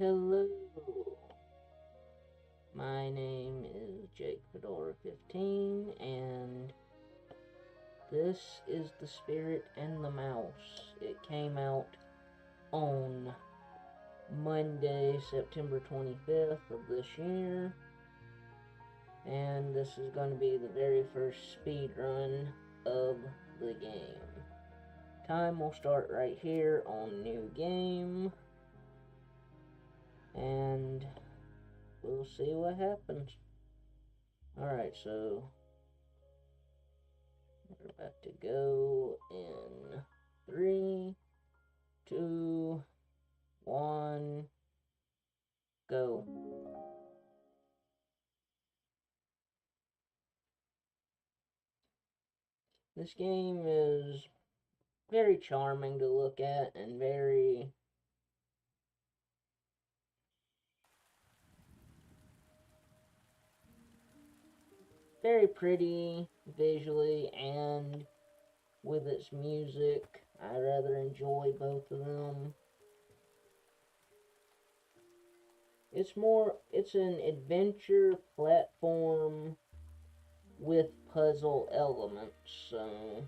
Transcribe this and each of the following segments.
Hello, my name is Jake Fedora 15, and this is The Spirit and the Mouse. It came out on Monday, September 25th of this year, and this is going to be the very first speed run of the game. Time will start right here on New Game, and we'll see what happens. Alright, so we're about to go in 3, 2, 1, go. This game is very charming to look at and very pretty visually, and with its music, I rather enjoy both of them. It's an adventure platform with puzzle elements, so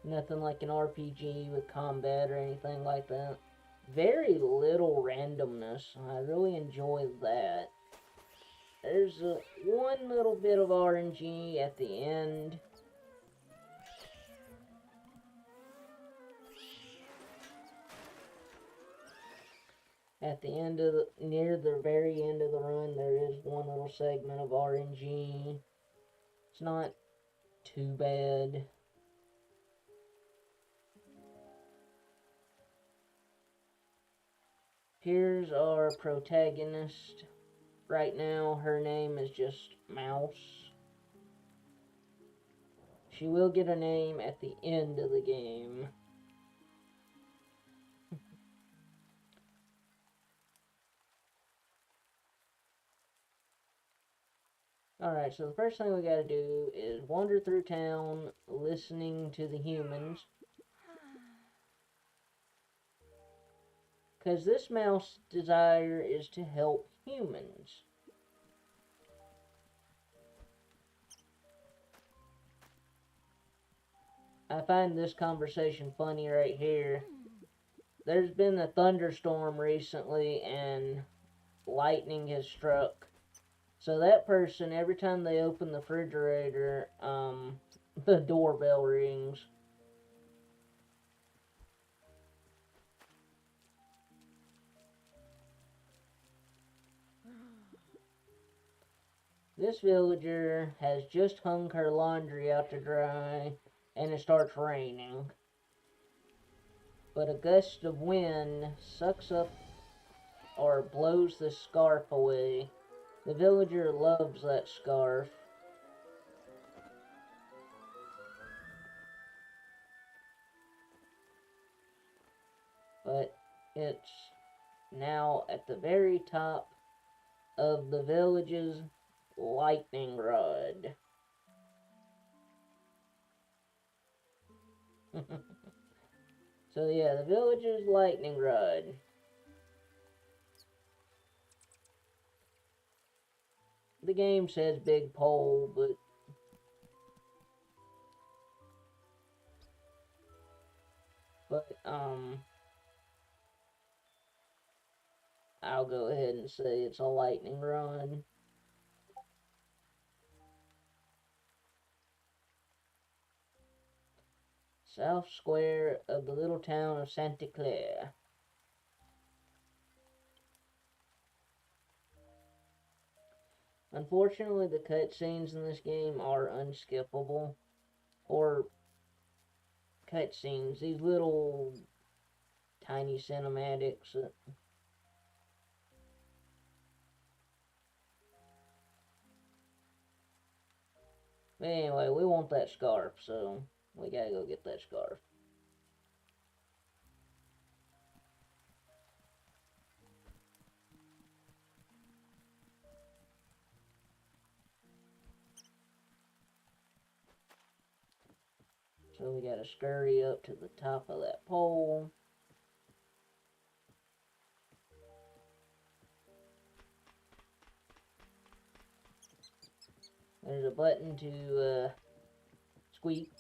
nothing like an RPG with combat or anything like that. Very little randomness. I really enjoy that. There's one little bit of RNG at the end. At the end of near the very end of the run, there is one little segment of RNG. It's not too bad. Here's our protagonist. Right now, her name is just Mouse. She will get a name at the end of the game. Alright, so the first thing we gotta do is wander through town listening to the humans. Because this mouse's desire is to help humans. I find this conversation funny right here. There's been a thunderstorm recently and lightning has struck. So that person, every time they open the refrigerator, the doorbell rings. This villager has just hung her laundry out to dry, and it starts raining. But a gust of wind sucks up or blows the scarf away. The villager loves that scarf. But it's now at the very top of the village's lightning rod. So yeah, the village's lightning rod. The game says big pole, but I'll go ahead and say it's a lightning rod. South Square of the little town of Santa Clara. Unfortunately, the cutscenes in this game are unskippable. Or cutscenes, these little tiny cinematics. But anyway, we want that scarf, so we gotta go get that scarf. So we gotta scurry up to the top of that pole. There's a button to squeak.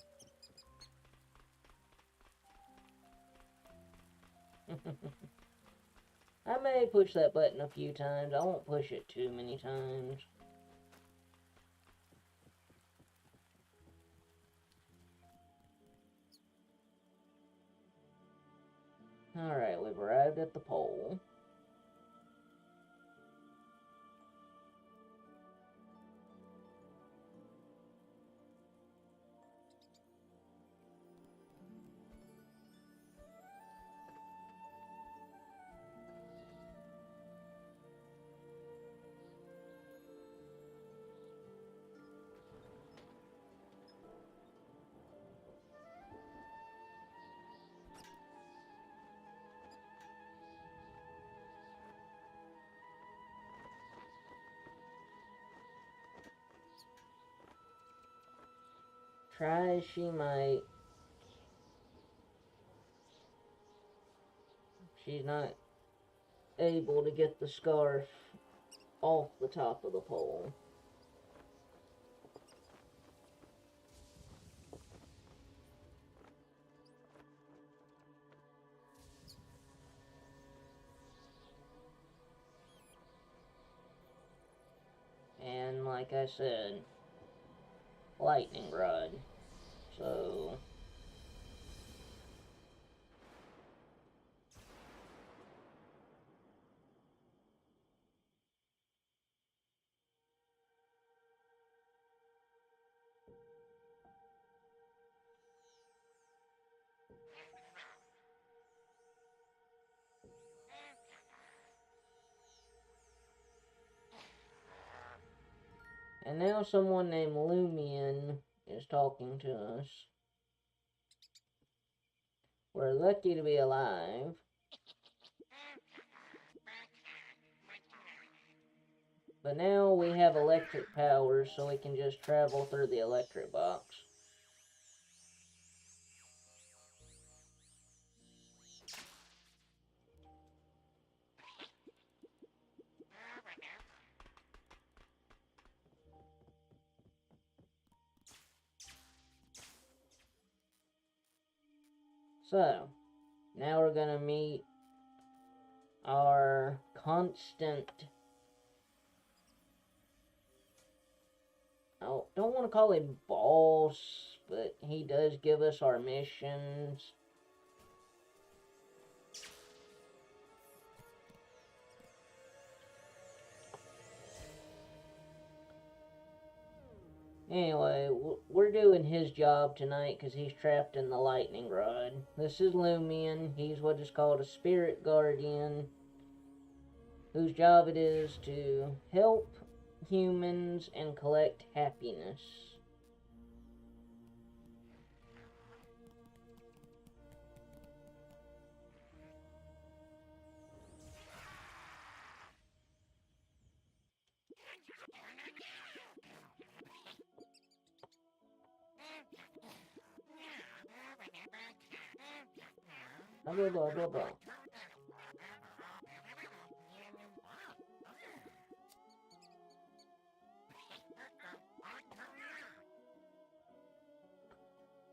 I may push that button a few times. I won't push it too many times. Alright, we've arrived at the pole. Try as she might, she's not able to get the scarf off the top of the pole. And like I said, lightning rod. So and now someone named Lumion is talking to us. We're lucky to be alive. But now we have electric powers, so we can just travel through the electric box. So, now we're gonna meet our constant, I don't want to call him boss, but he does give us our missions. Anyway, we're doing his job tonight because he's trapped in the lightning rod. This is Lumion. He's what is called a spirit guardian, whose job it is to help humans and collect happiness. Blah, blah, blah, blah, blah.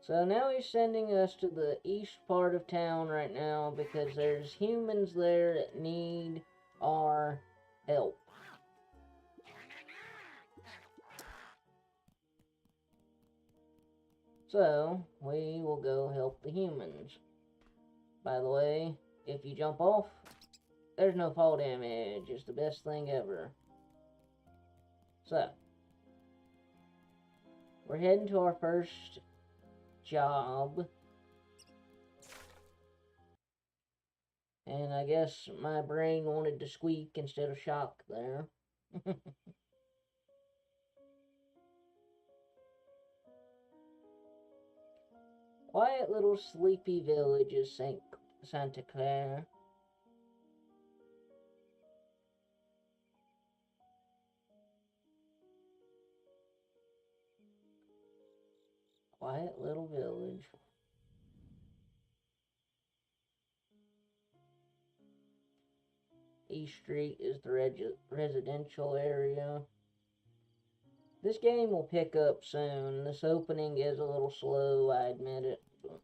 So now he's sending us to the east part of town right now because there's humans there that need our help. So, we will go help the humans. By the way, if you jump off, there's no fall damage. It's the best thing ever. So, we're heading to our first job. And I guess my brain wanted to squeak instead of shock there. Quiet little sleepy village is Santa Clara. Quiet little village. East Street is the residential area. This game will pick up soon. This opening is a little slow, I admit it. But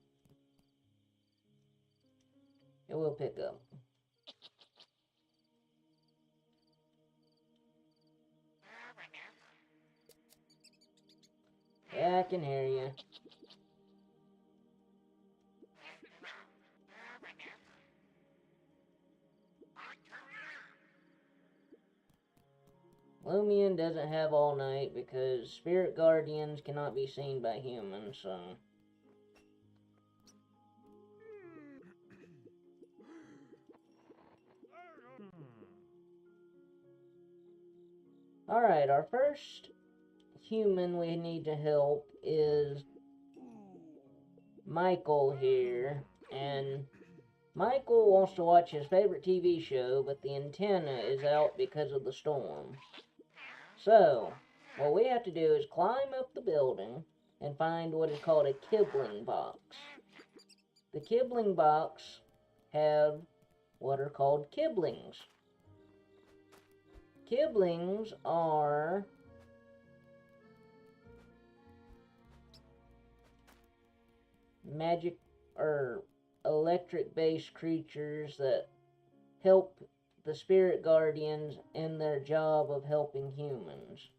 it will pick up. Yeah, I can hear you. Lumion doesn't have all night because spirit guardians cannot be seen by humans, so... Alright, our first human we need to help is Michael here, and Michael wants to watch his favorite TV show, but the antenna is out because of the storm. So, what we have to do is climb up the building and find what is called a Kibling box. The Kibling box have what are called Kiblings. Kiblings are magic or electric-based creatures that help the spirit guardians in their job of helping humans.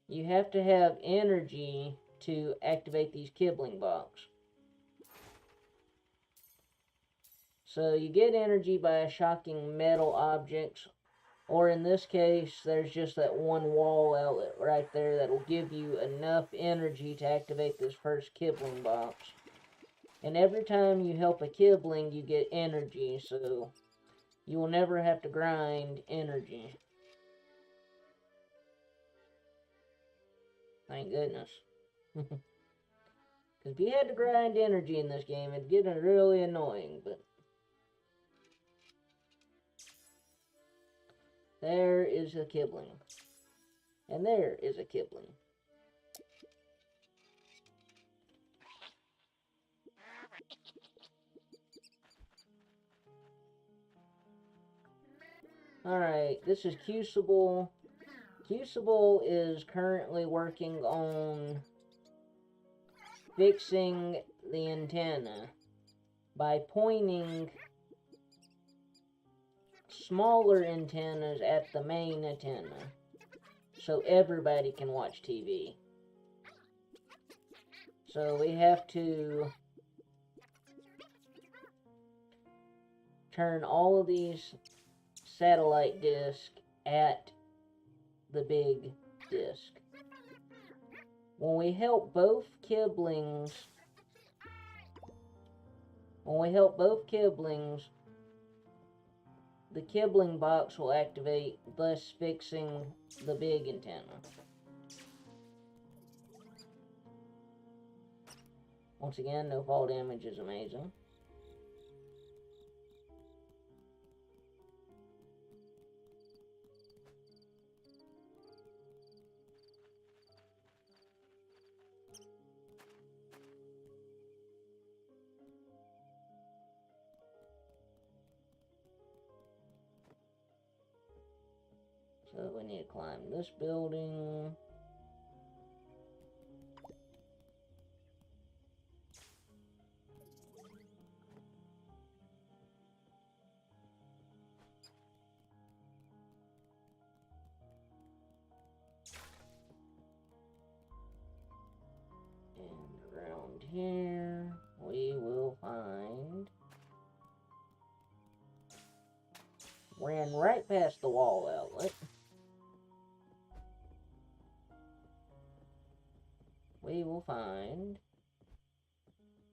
You have to have energy to activate these Kibling box. So you get energy by shocking metal objects, or in this case, there's just that one wall outlet right there that will give you enough energy to activate this first Kibling box. And every time you help a Kibling, you get energy, so you will never have to grind energy. Thank goodness. Because if you had to grind energy in this game, it'd get really annoying, but... There is a Kibling. And there is a Kibling. Alright, this is Crucible. Crucible is currently working on fixing the antenna by pointing smaller antennas at the main antenna so everybody can watch TV. So we have to turn all of these satellite discs at the big disc. When we help both Kiblings, the Kibling box will activate, thus fixing the big antenna. Once again, no fall damage is amazing. So we need to climb this building. And around here, we will find... Ran right past the wall outlet. We will find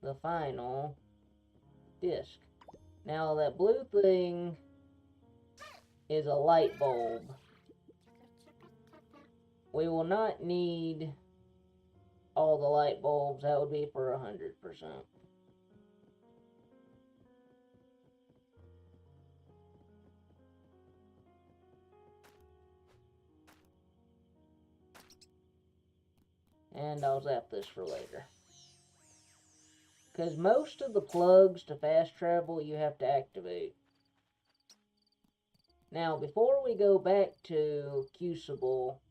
the final disc. Now that blue thing is a light bulb. We will not need all the light bulbs. That would be for 100%. And I'll zap this for later. Because most of the plugs to fast travel you have to activate. Now, before we go back to Crucible,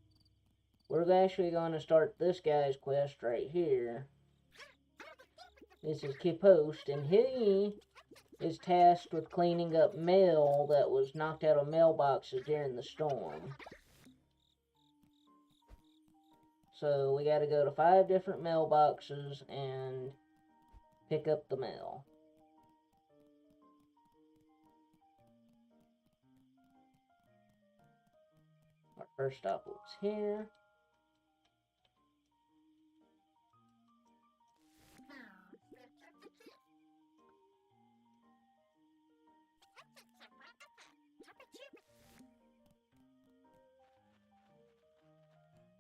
we're actually going to start this guy's quest right here. This is Kipost, and he is tasked with cleaning up mail that was knocked out of mailboxes during the storm. So we gotta go to 5 different mailboxes and pick up the mail. Our first stop was here.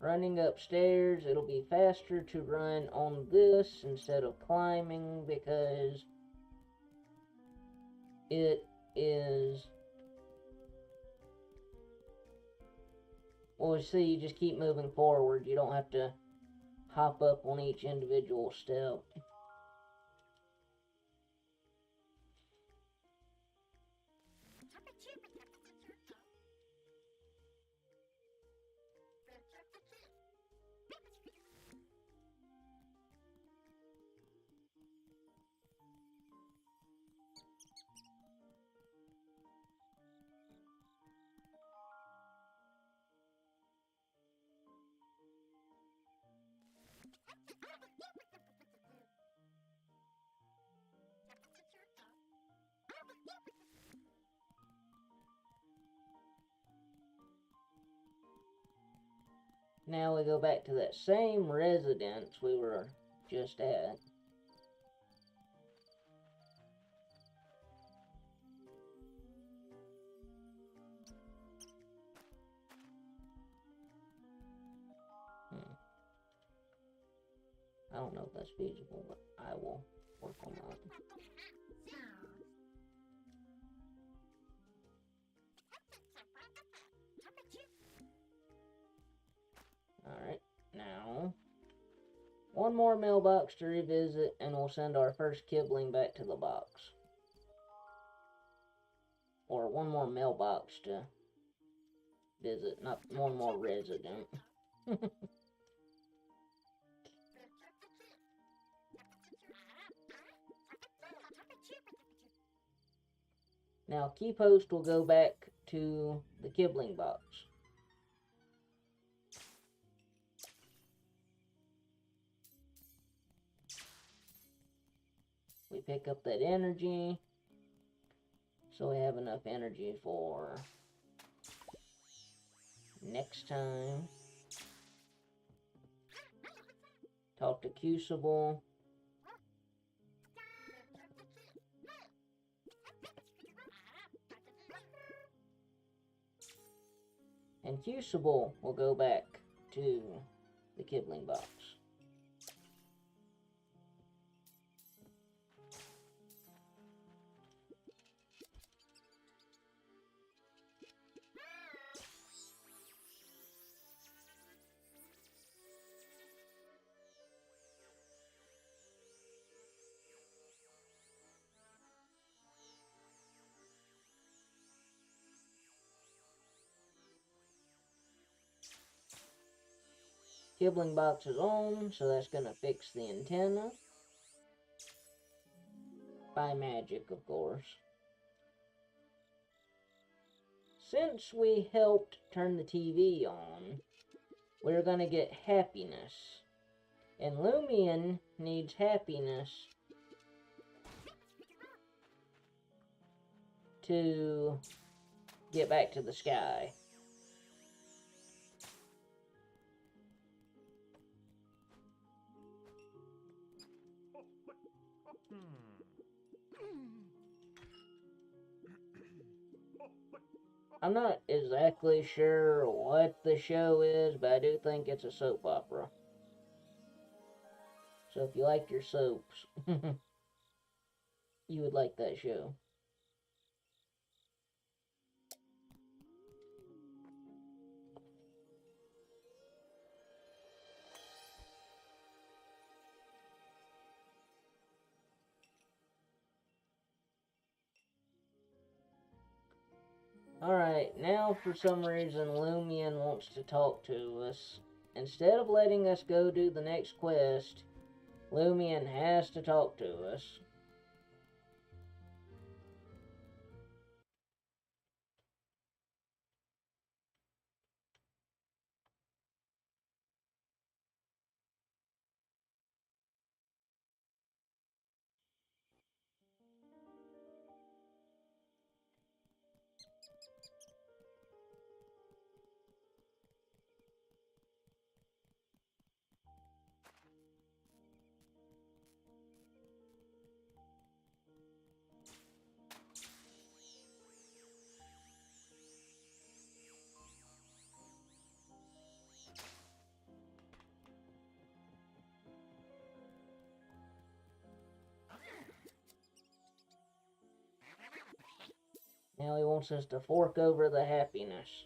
Running upstairs, it'll be faster to run on this instead of climbing because it is... Well, see, you just keep moving forward. You don't have to hop up on each individual step. Now we go back to that same residence we were just at. I don't know if that's feasible, but I will work on that. Alright, now, one more mailbox to revisit, and we'll send our first kibling back to the box. Or one more mailbox to visit, not one more resident. Now, key post will go back to the kibling box. We pick up that energy, so we have enough energy for next time. Talk to Crucible. And Crucible will go back to the kibling box. Kibling box is on, so that's going to fix the antenna. By magic, of course. Since we helped turn the TV on, we're going to get happiness. And Lumion needs happiness to get back to the sky. I'm not exactly sure what the show is, but I do think it's a soap opera. So if you like your soaps, you would like that show. Alright, now for some reason Lumion wants to talk to us. Instead of letting us go do the next quest, Lumion has to talk to us. Now he wants us to fork over the happiness.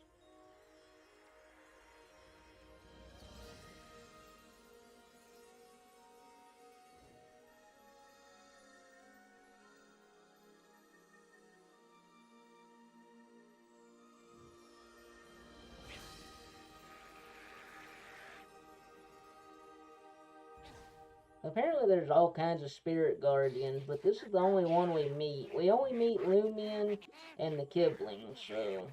Apparently there's all kinds of spirit guardians, but this is the only one we meet. We only meet Lumion and the Kibblings, so...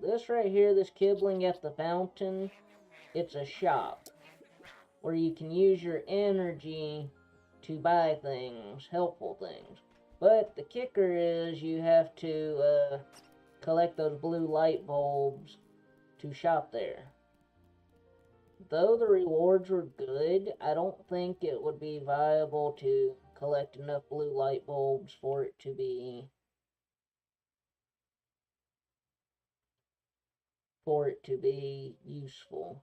this right here, this Kibling at the fountain, it's a shop where you can use your energy to buy things, helpful things. But the kicker is you have to collect those blue light bulbs to shop there. Though the rewards were good, I don't think it would be viable to collect enough blue light bulbs for it to be useful.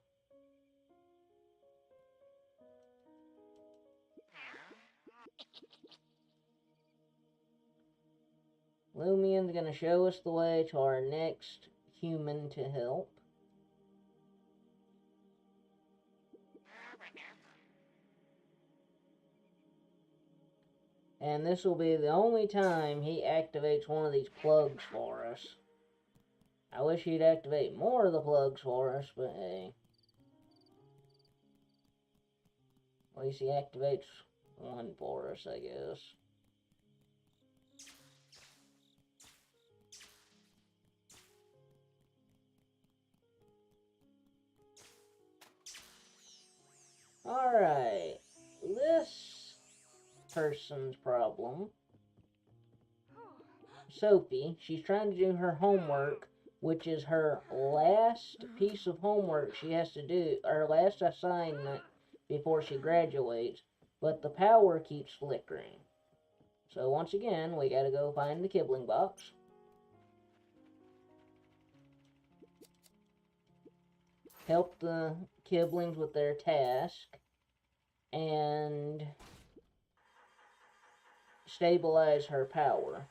Lumion's gonna show us the way to our next human to help. And this will be the only time he activates one of these plugs for us. I wish he'd activate more of the plugs for us, but hey. At least he activates one for us, I guess. Alright. This person's problem. Sophie, she's trying to do her homework, which is her last piece of homework she has to do, her last assignment before she graduates, but the power keeps flickering. So once again, we gotta go find the Kibling box. Help the Kiblings with their task, and stabilize her power.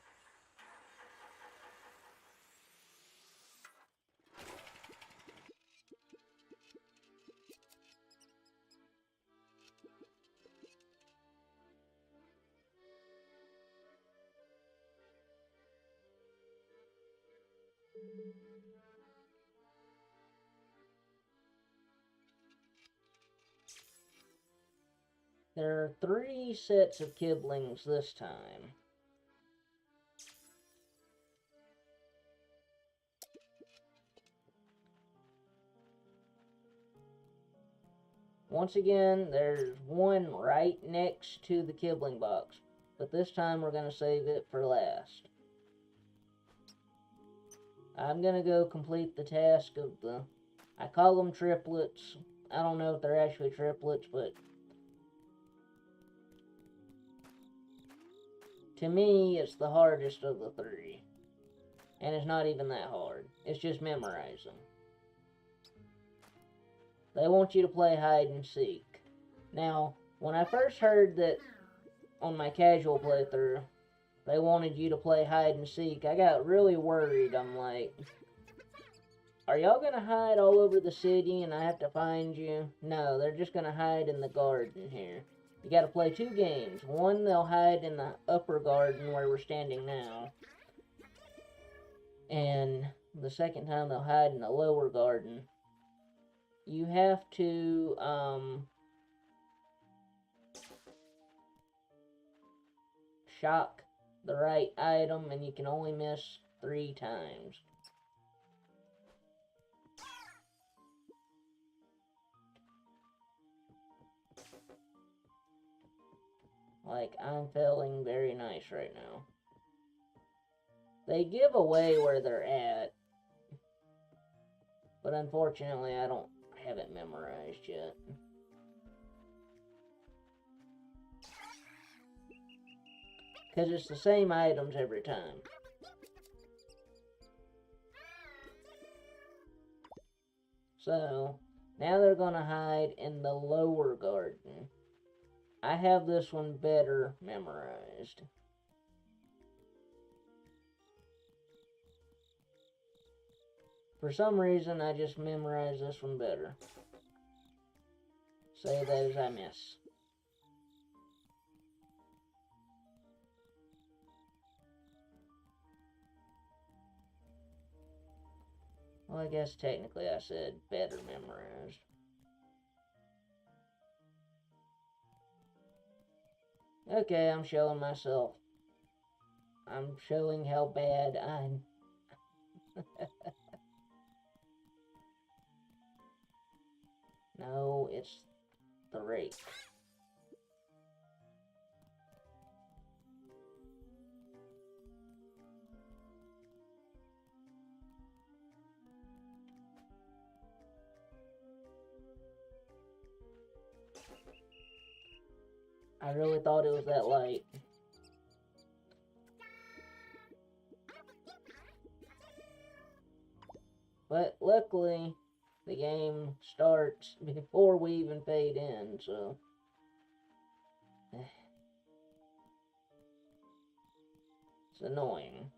There are 3 sets of Kiblings this time. Once again, there's one right next to the Kibling box, but this time we're going to save it for last. I'm going to go complete the task of the... I call them triplets. I don't know if they're actually triplets, but... to me, it's the hardest of the 3. And it's not even that hard. It's just memorizing. They want you to play hide and seek. Now, when I first heard that on my casual playthrough, they wanted you to play hide and seek, I got really worried. I'm like, are y'all gonna hide all over the city and I have to find you? No, they're just gonna hide in the garden here. You gotta play 2 games. One, they'll hide in the upper garden where we're standing now. And the second time, they'll hide in the lower garden. You have to, shock the right item, and you can only miss 3 times. Like, I'm failing very nice right now. They give away where they're at, but unfortunately I don't have it memorized yet. Because it's the same items every time. So, now they're going to hide in the lower garden. I have this one better memorized. For some reason, I just memorized this one better. Say that as I miss. Well, I guess technically I said better memorized. Okay, I'm showing myself. I'm showing how bad I'm... No, it's the rake. I really thought it was that light. But luckily, the game starts before we even fade in, so... It's annoying.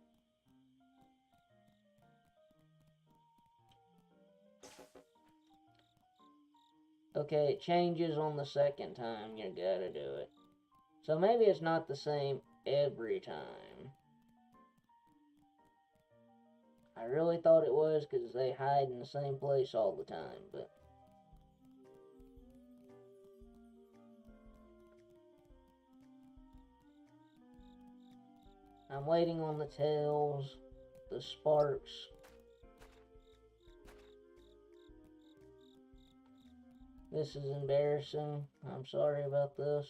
Okay, it changes on the second time you gotta do it. So maybe it's not the same every time. I really thought it was because they hide in the same place all the time, but... I'm waiting on the tails, the sparks. This is embarrassing. I'm sorry about this.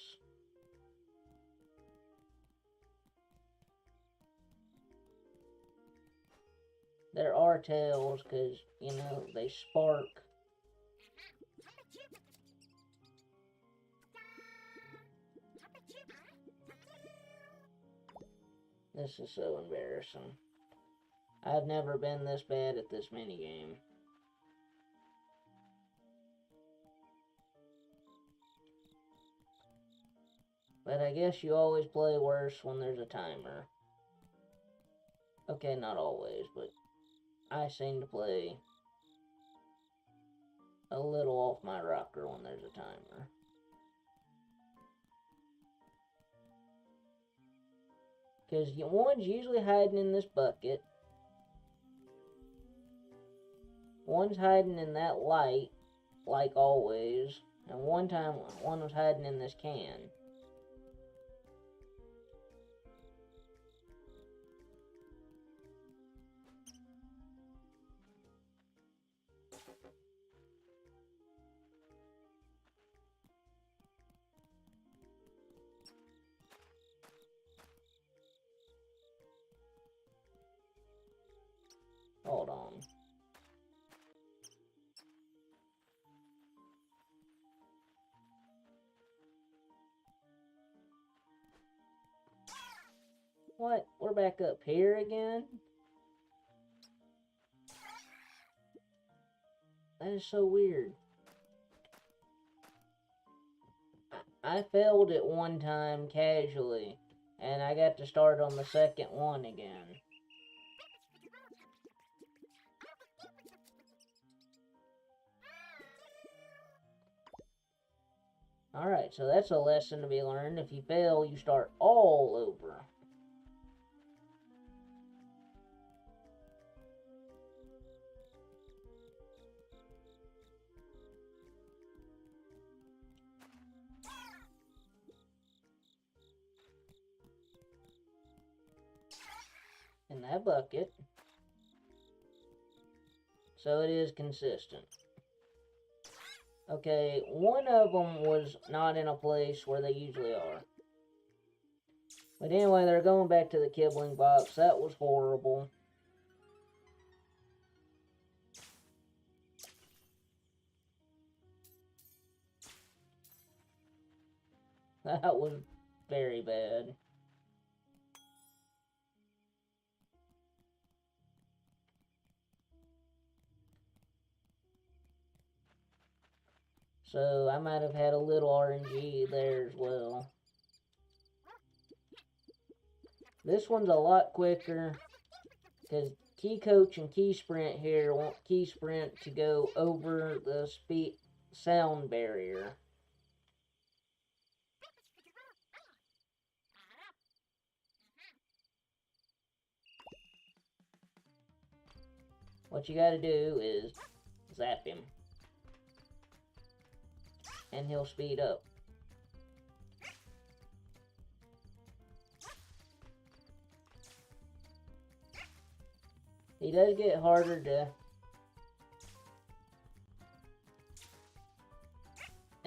There are tails because, you know, they spark. This is so embarrassing. I've never been this bad at this minigame. But I guess you always play worse when there's a timer. Okay, not always, but I seem to play a little off my rocker when there's a timer. Because one's usually hiding in this bucket. One's hiding in that light, like always. And one time, one was hiding in this can. Hold on. What? We're back up here again? That is so weird. I failed it one time casually, and I got to start on the second one again. Alright, so that's a lesson to be learned. If you fail, you start all over. In that bucket. So it is consistent. Okay, one of them was not in a place where they usually are. But anyway, they're going back to the Kibling box. That was horrible. That was very bad. So I might have had a little RNG there as well. This one's a lot quicker because Key Coach and Key Sprint here want Key Sprint to go over the sound barrier. What you gotta do is zap him. And he'll speed up. He does get harder to...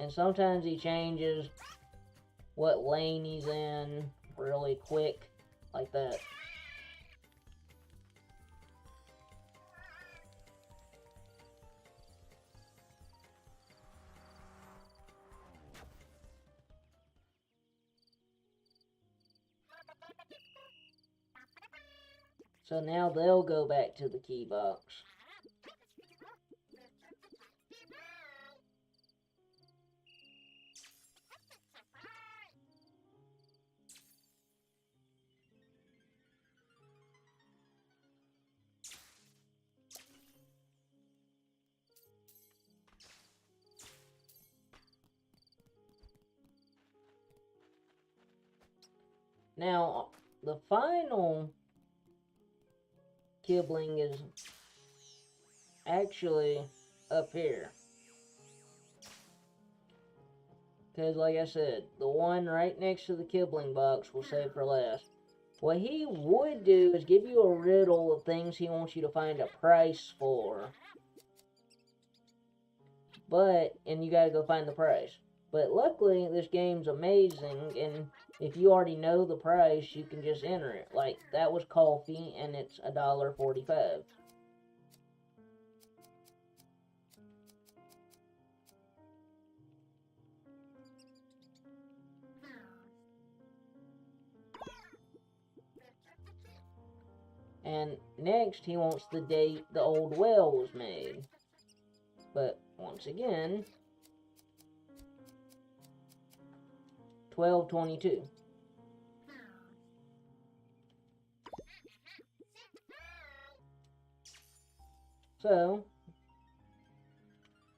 And sometimes he changes what lane he's in really quick, like that. So now they'll go back to the key box. Now, the final Kibling is actually up here. Because, like I said, the one right next to the Kibling box will save for last. What he would do is give you a riddle of things he wants you to find a price for. And you gotta go find the price. But luckily, this game's amazing, and if you already know the price, you can just enter it. Like, that was coffee, and it's $1.45. And next, he wants the date the old well was made. But, once again, 12/22. So,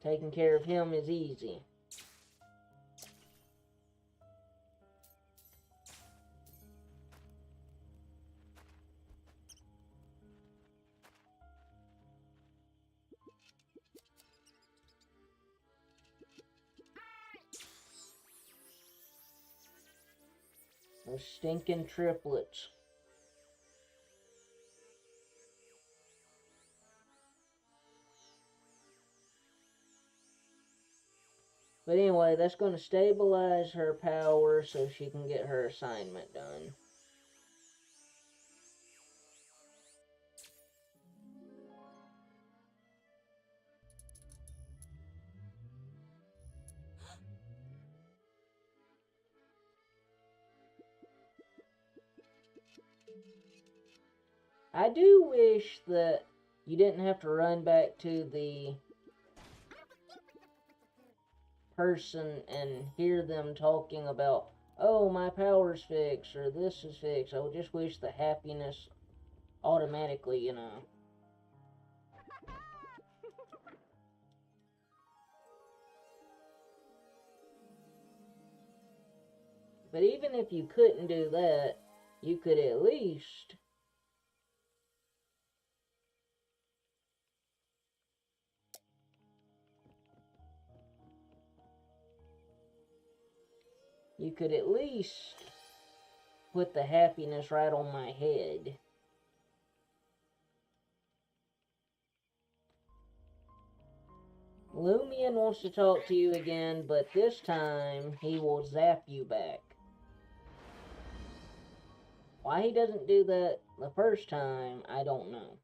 taking care of him is easy. Those stinking triplets. But anyway, that's going to stabilize her power so she can get her assignment done. I do wish that you didn't have to run back to the person and hear them talking about, oh, my power's fixed, or this is fixed. I would just wish the happiness automatically, you know. But even if you couldn't do that, you could at least put the happiness right on my head. Lumion wants to talk to you again, but this time he will zap you back. Why he doesn't do that the first time, I don't know.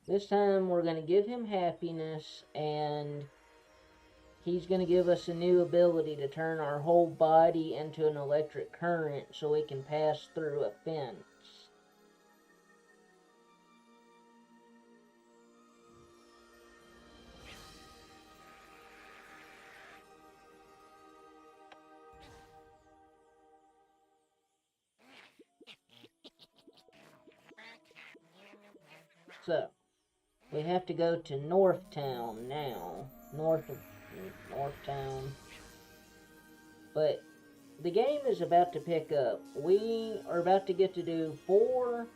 This time we're going to give him happiness, and he's going to give us a new ability to turn our whole body into an electric current so we can pass through a fence. So, we have to go to Northtown now. Northtown. But the game is about to pick up. We are about to get to do 4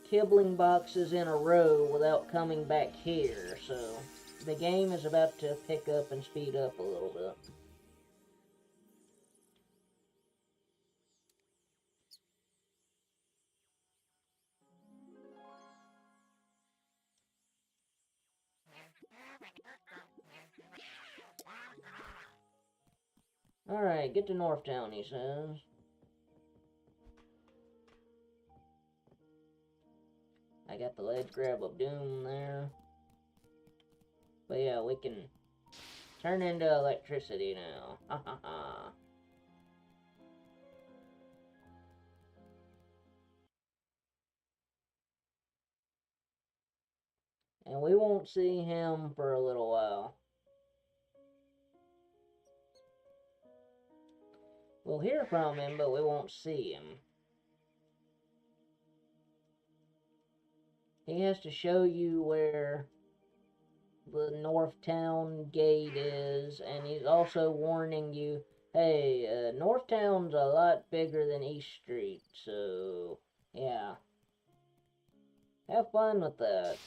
Kibling boxes in a row without coming back here. So, the game is about to pick up and speed up a little bit. Alright, get to Northtown, he says. I got the ledge grab of doom there. But yeah, we can turn into electricity now. Ha ha ha. And we won't see him for a little while. We'll hear from him, but we won't see him. He has to show you where the Northtown gate is, and he's also warning you, hey, Northtown's a lot bigger than East Street, so, yeah. Have fun with that.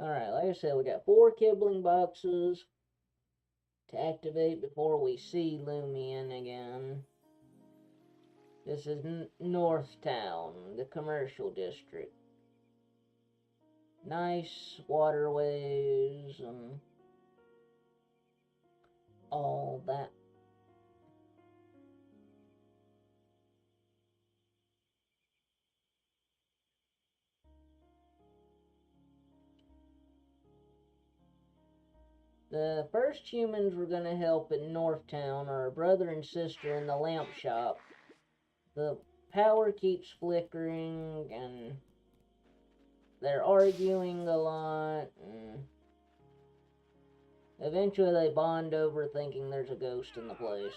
Alright, like I said, we got 4 Kibling boxes to activate before we see Lumion again. This is Northtown, the commercial district. Nice waterways and all that. The first humans we're going to help in Northtown are a brother and sister in the lamp shop. The power keeps flickering and they're arguing a lot, and eventually they bond over thinking there's a ghost in the place.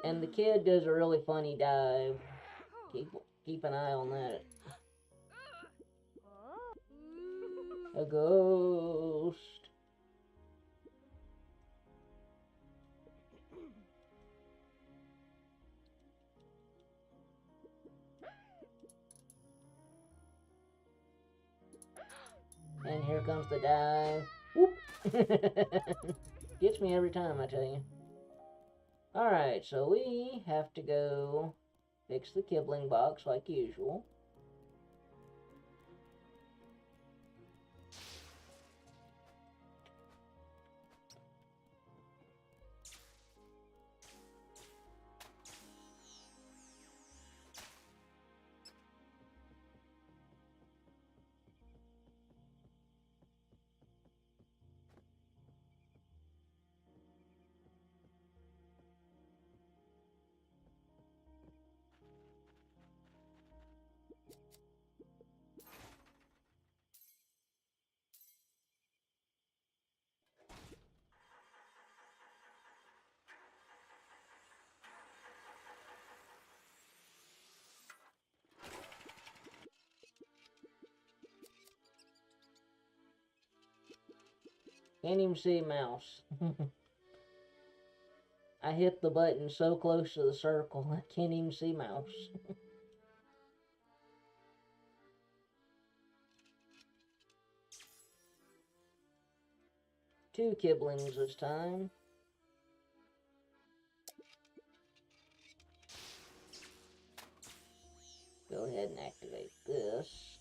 And the kid does a really funny dive. Keep an eye on that. A ghost. And here comes the dive. Whoop! Gets me every time, I tell you. Alright, so we have to go fix the Kibling box like usual. Can't even see mouse. I hit the button so close to the circle, I can't even see mouse. Two kibblings this time. Go ahead and activate this.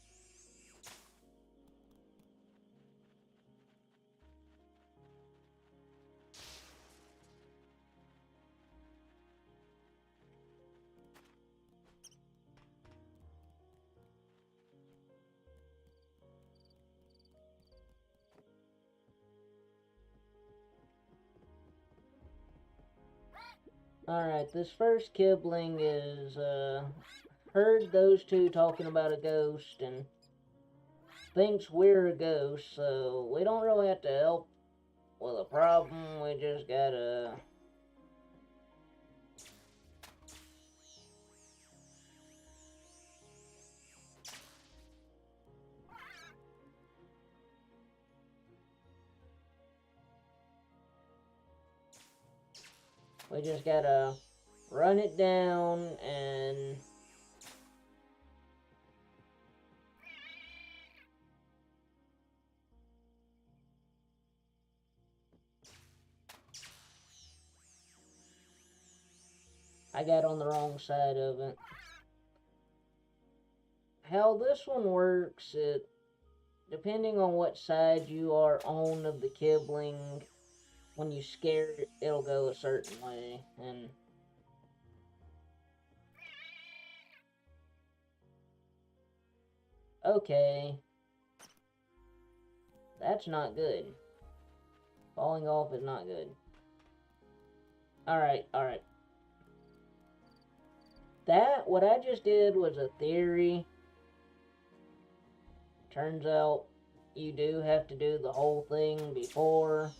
Alright, this first kibling is, heard those two talking about a ghost and thinks we're a ghost, so we don't really have to help with a problem, we just gotta... We just gotta run it down and... I got on the wrong side of it. How this one works, depending on what side you are on of the kibling, when you scare it, it'll go a certain way, and... Okay. That's not good. Falling off is not good. Alright, alright. What I just did was a theory. Turns out you do have to do the whole thing before.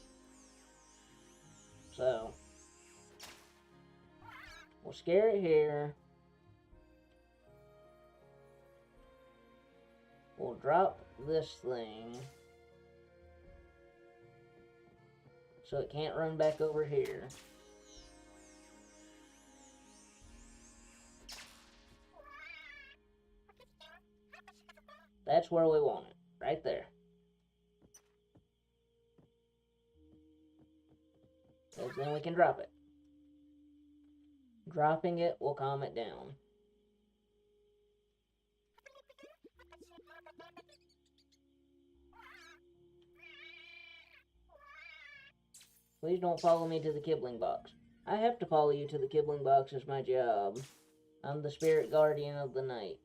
So, we'll scare it here. We'll drop this thing so it can't run back over here. That's where we want it, right there. Because then we can drop it. Dropping it will calm it down. Please don't follow me to the kibling box. I have to follow you to the kibling box, it's my job. I'm the spirit guardian of the night.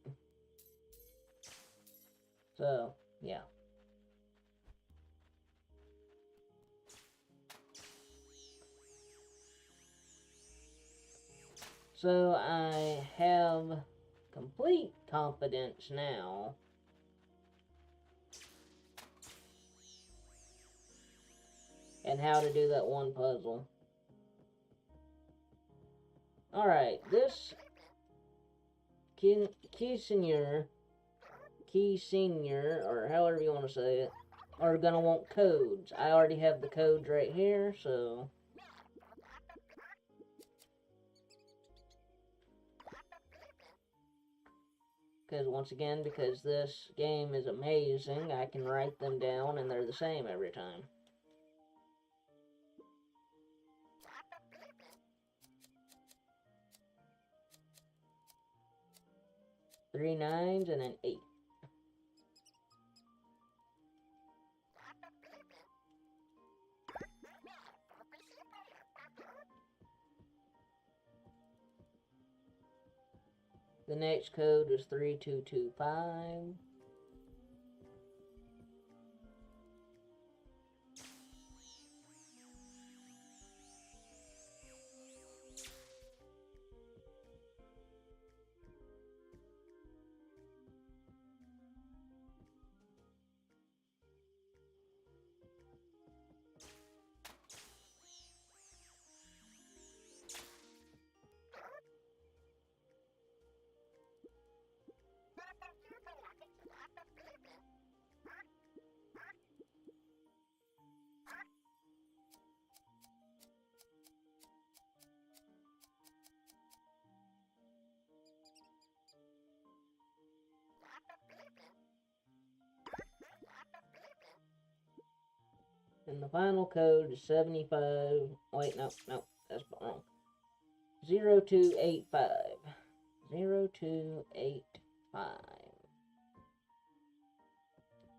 So, yeah. So I have complete confidence now in how to do that one puzzle. Alright, this Key Senior, or however you want to say it, are gonna want codes. I already have the codes right here, so... Because once again, because this game is amazing, I can write them down and they're the same every time. 3 9s and an 8. The next code is 3225. And the final code is 75. Wait, no, that's wrong. 0285. 0285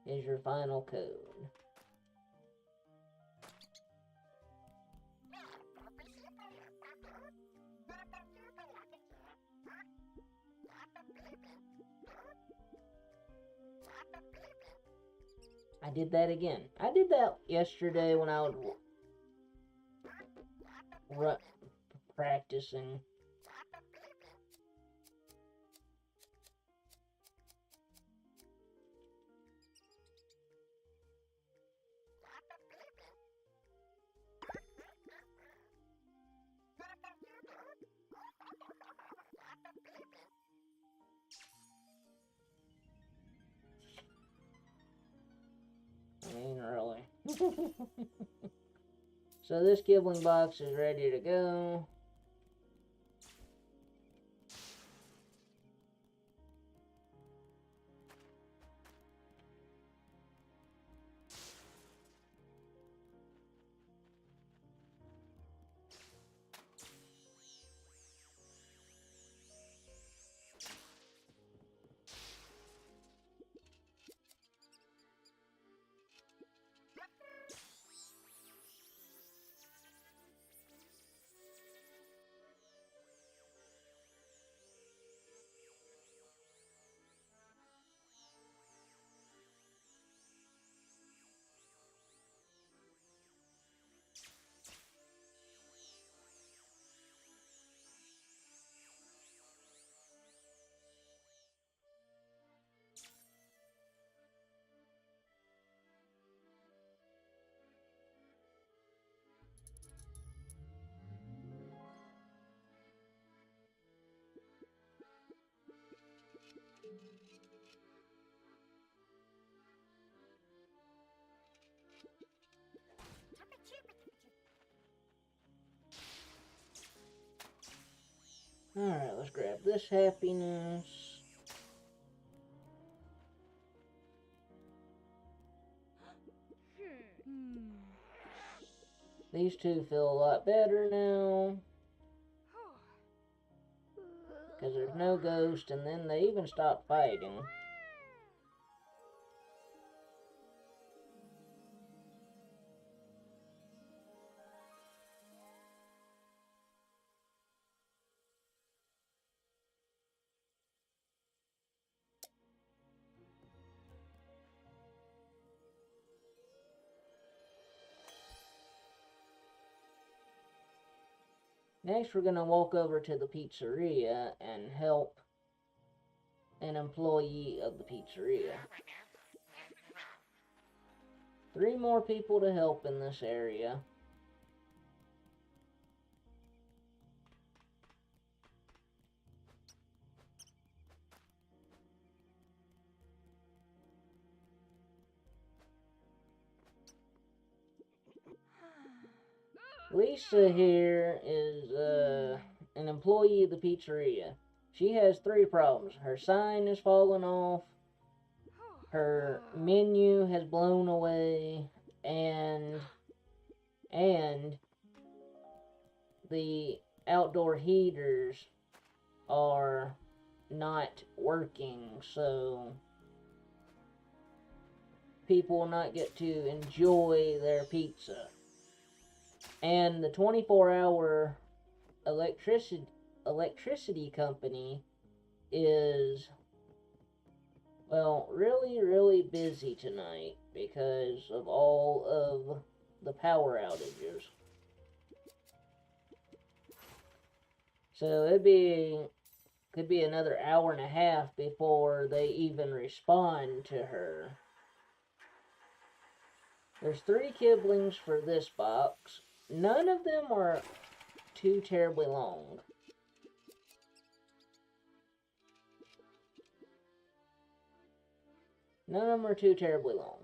is your final code. I did that again. I did that yesterday when I was practicing. I mean, really. So this Kibling box is ready to go. Alright, let's grab this happiness. These two feel a lot better now. Because there's no ghost, and then they even stop fighting. Next, we're going to walk over to the pizzeria and help an employee of the pizzeria. 3 more people to help in this area. Lisa here is an employee of the pizzeria. She has 3 problems. Her sign is falling off, her menu has blown away, and the outdoor heaters are not working, so people will not get to enjoy their pizza. And the 24-hour electricity company is, well, really busy tonight because of all of the power outages. So could be another hour and a half before they even respond to her. There's 3 Kiblings for this box. None of them are too terribly long. None of them are too terribly long.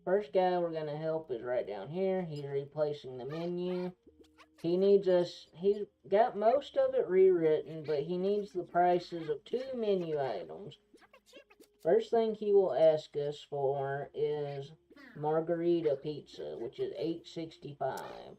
First guy we're gonna help is right down here. He's replacing the menu. He's got most of it rewritten, but he needs the prices of 2 menu items. First thing he will ask us for is margarita pizza, which is $8.65.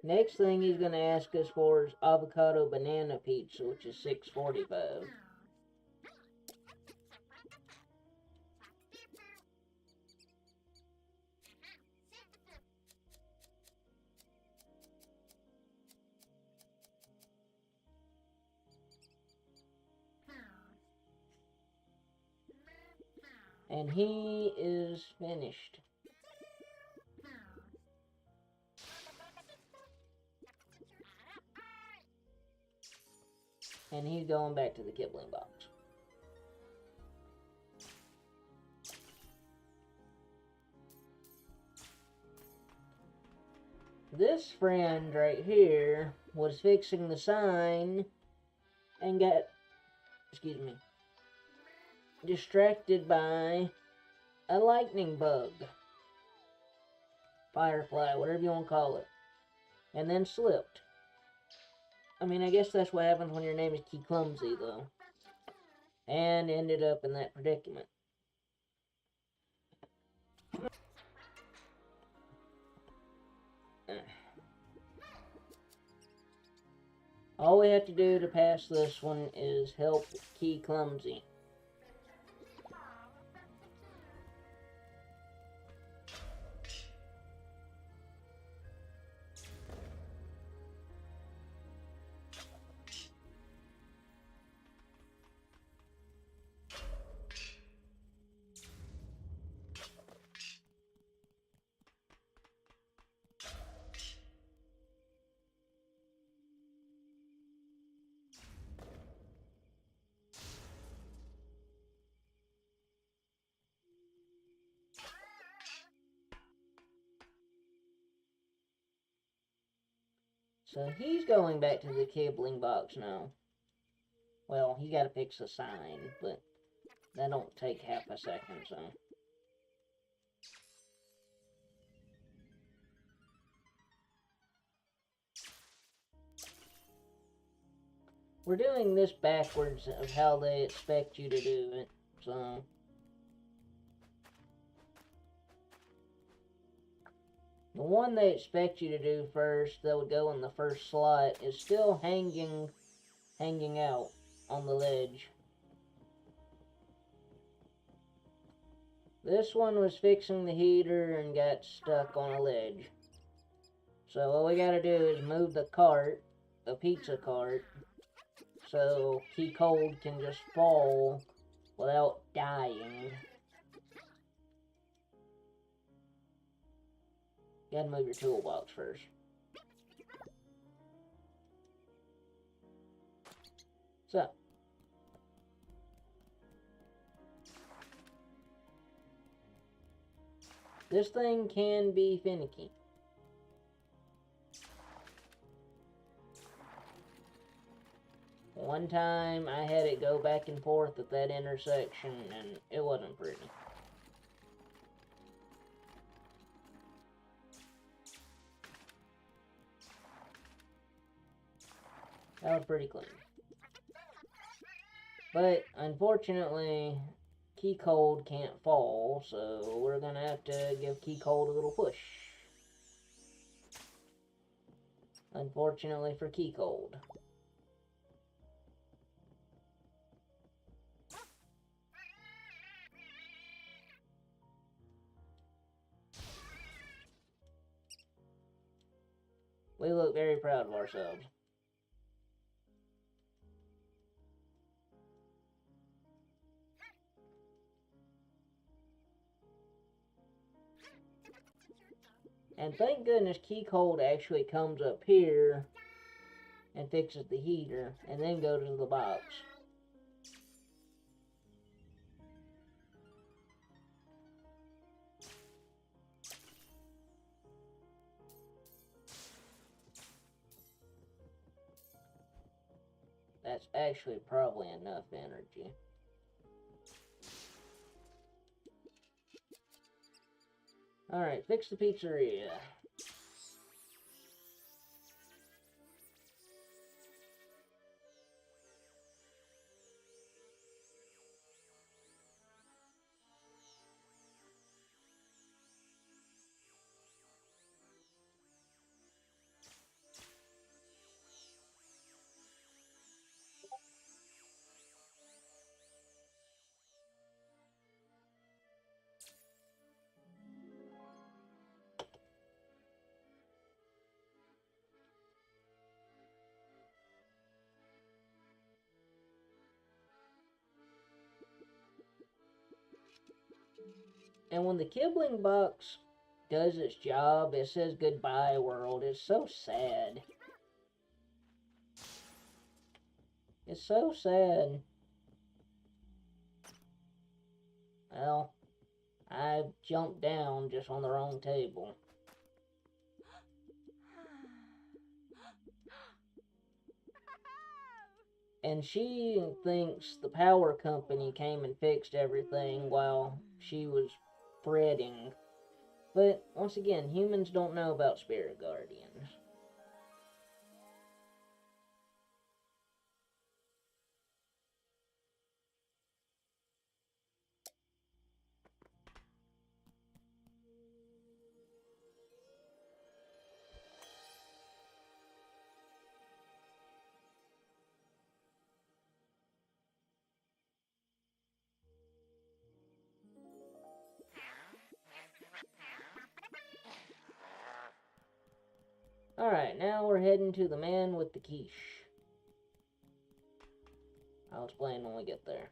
Next thing he's going to ask us for is avocado banana pizza, which is $6.45. And he is finished. And he's going back to the Kibling box. This friend right here was fixing the sign and got, distracted by a lightning bug. Firefly, whatever you want to call it. And then slipped. I mean, I guess that's what happens when your name is Key Clumsy, though. And ended up in that predicament. All we have to do to pass this one is help Key Clumsy. So he's going back to the Kibling box now. Well, he got to fix the sign, but that don't take half a second, so. We're doing this backwards of how they expect you to do it, so. The one they expect you to do first, that would go in the first slot, is still hanging out on the ledge. This one was fixing the heater and got stuck on a ledge. So what we gotta do is move the cart, the pizza cart, so Key Cold can just fall without dying. You gotta move your toolbox first. So. This thing can be finicky. One time I had it go back and forth at that intersection and it wasn't pretty. That was pretty clean. But, unfortunately, Key Cold can't fall, so we're gonna have to give Key Cold a little push. Unfortunately for Key Cold. We look very proud of ourselves. And thank goodness Key Cold actually comes up here and fixes the heater and then goes to the box. that's actually probably enough energy. Alright, fix the pizzeria. And when the Kibling box does its job, it says goodbye world. It's so sad. It's so sad. Well, I jumped down just on the wrong table. And she thinks the power company came and fixed everything while she was fretting. But once again, humans don't know about spirit guardians. Alright, now we're heading to the man with the quiche. I'll explain when we get there.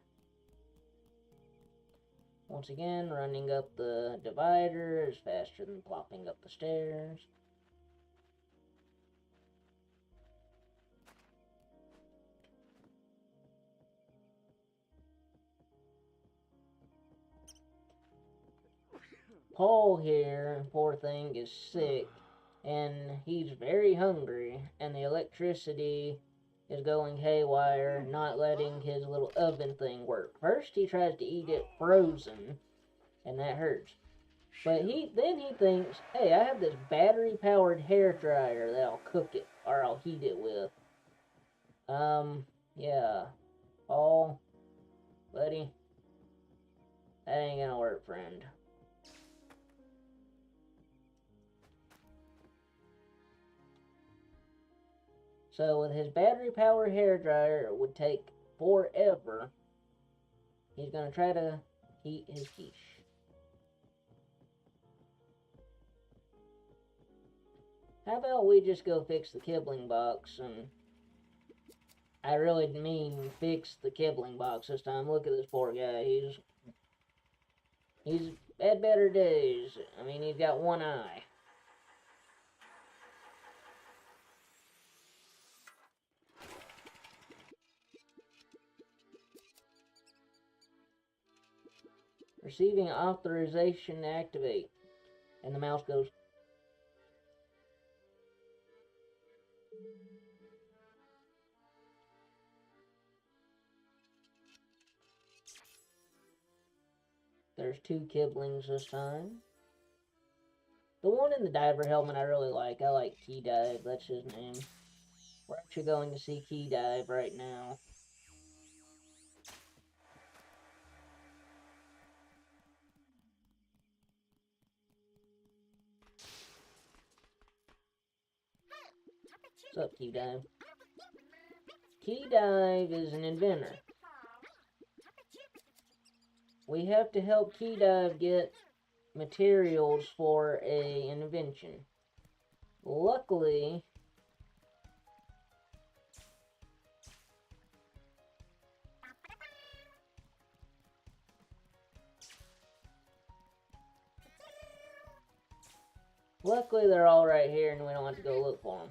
Once again, running up the divider is faster than plopping up the stairs. Paul here, poor thing, is sick, and he's very hungry, and the electricity is going haywire, not letting his little oven thing work. First, he tries to eat it frozen, and that hurts. But then he thinks, hey, I have this battery-powered hair dryer that I'll cook it, or I'll heat it with. Yeah. Paul, buddy, that ain't gonna work, friend. So with his battery-powered hairdryer, it would take forever. He's gonna try to heat his quiche. How about we just go fix the Kibling box? And I really mean fix the Kibling box this time. Look at this poor guy. He's had better days. I mean, he's got one eye. Receiving authorization to activate. And the mouse goes. There's 2 Kiblings this time. The one in the diver helmet I really like. I like Key Dive, that's his name. We're actually going to see Key Dive right now. What's up, Key Dive? Key Dive is an inventor. We have to help Key Dive get materials for an invention. Luckily, they're all right here and we don't have to go look for them.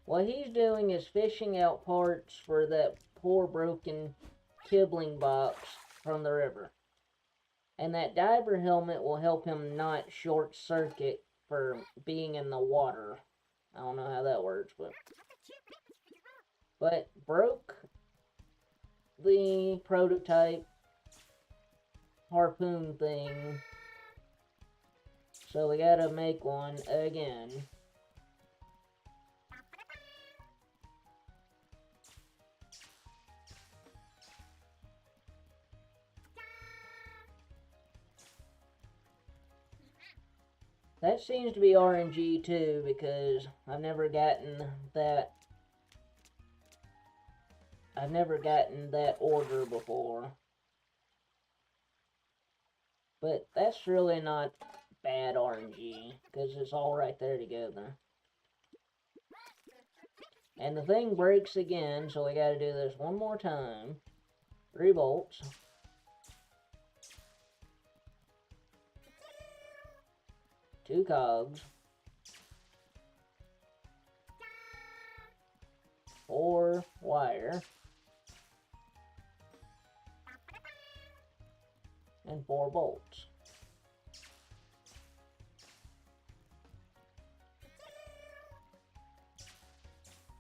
What he's doing is fishing out parts for that poor broken Kibling box from the river. And that diver helmet will help him not short circuit for being in the water I don't know how that works, but broke the prototype harpoon thing, so we gotta make one again. That seems to be RNG too, because I've never gotten that order before. But that's really not bad RNG, because it's all right there together. And the thing breaks again, so we gotta do this one more time. 3 bolts. 2 cogs. 4 wire. And 4 bolts.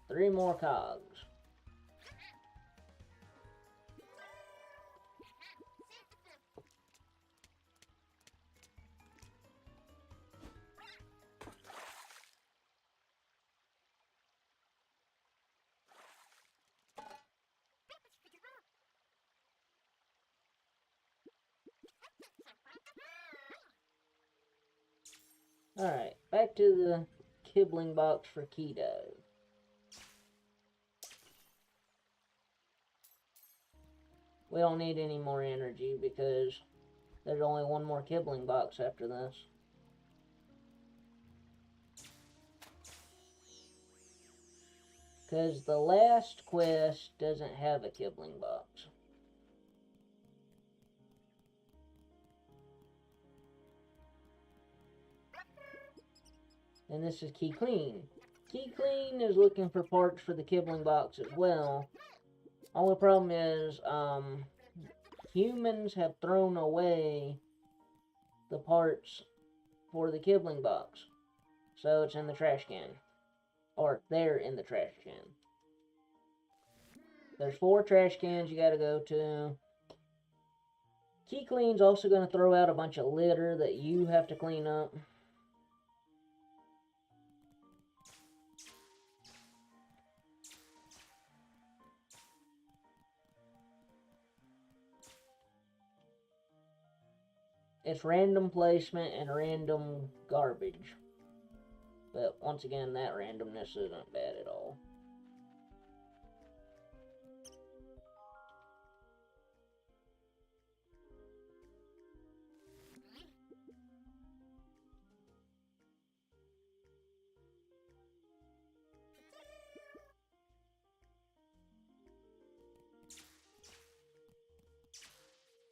Three more cogs. Alright, back to the Kibling box for keto. We don't need any more energy because there's only one more Kibling box after this. Because the last quest doesn't have a Kibling box. And this is Key Clean. Key Clean is looking for parts for the Kibling box as well. Only problem is, humans have thrown away the parts for the Kibling box. So it's in the trash can. Or they're in the trash can. There's 4 trash cans you gotta go to. Key Clean's also gonna throw out a bunch of litter that you have to clean up. It's random placement and random garbage. But once again, that randomness isn't bad at all.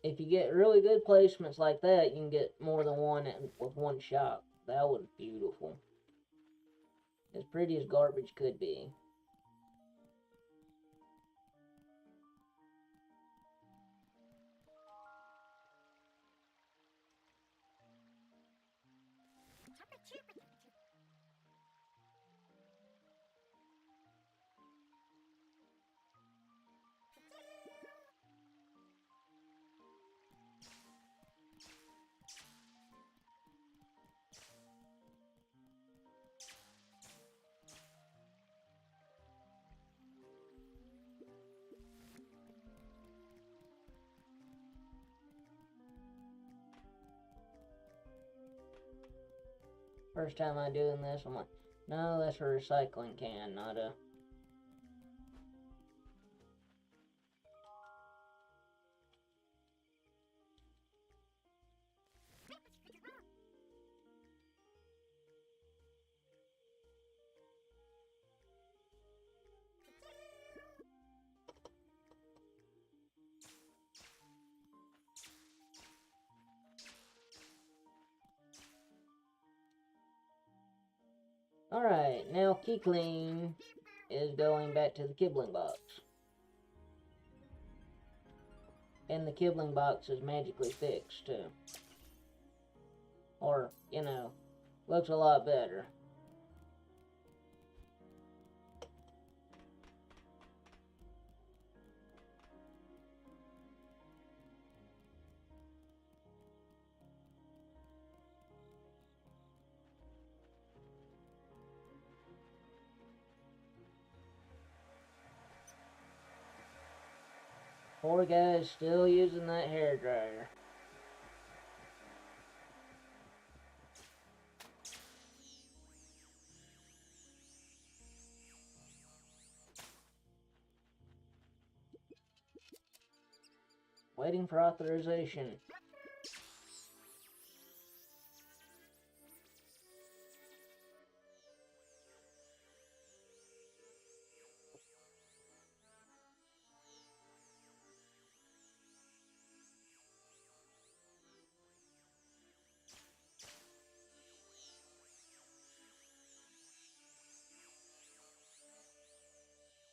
If you get really good placements like that, you can get more than one with one shot. That was beautiful. As pretty as garbage could be. First time I'm doing this, I'm like, no, that's a recycling can, not a... Alright, now Key Clean is going back to the Kibling box. And the Kibling box is magically fixed, too. Or, you know, looks a lot better. Poor guy's still using that hairdryer. Waiting for authorization.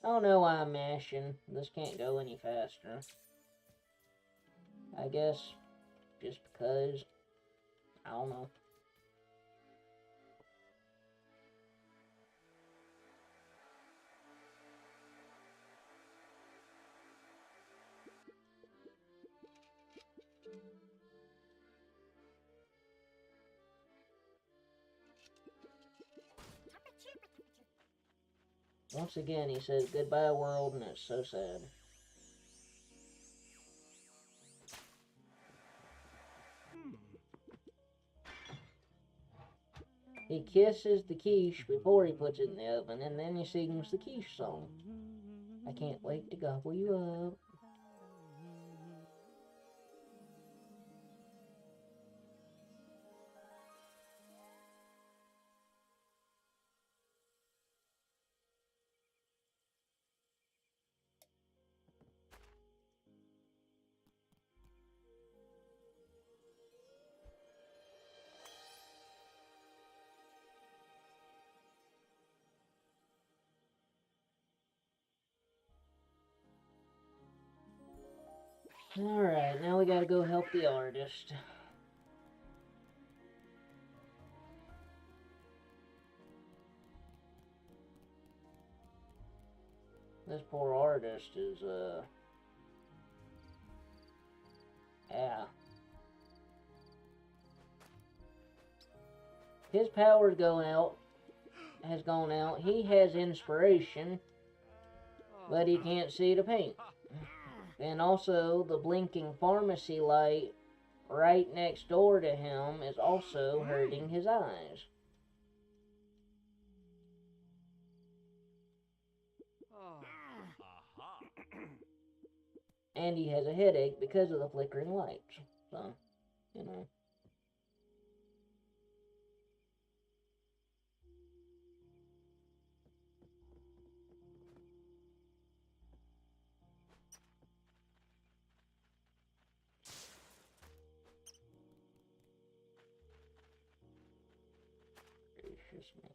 I don't know why I'm mashing. This can't go any faster. I guess just because. I don't know. Once again, he says goodbye world, and it's so sad. He kisses the quiche before he puts it in the oven, and then he sings the quiche song. I can't wait to gobble you up. Alright, now we gotta go help the artist. This poor artist is, yeah. His power's has gone out. He has inspiration, but he can't see to paint. And also, the blinking pharmacy light right next door to him is also hurting his eyes. And he has a headache because of the flickering lights. So, you know. Gracious me.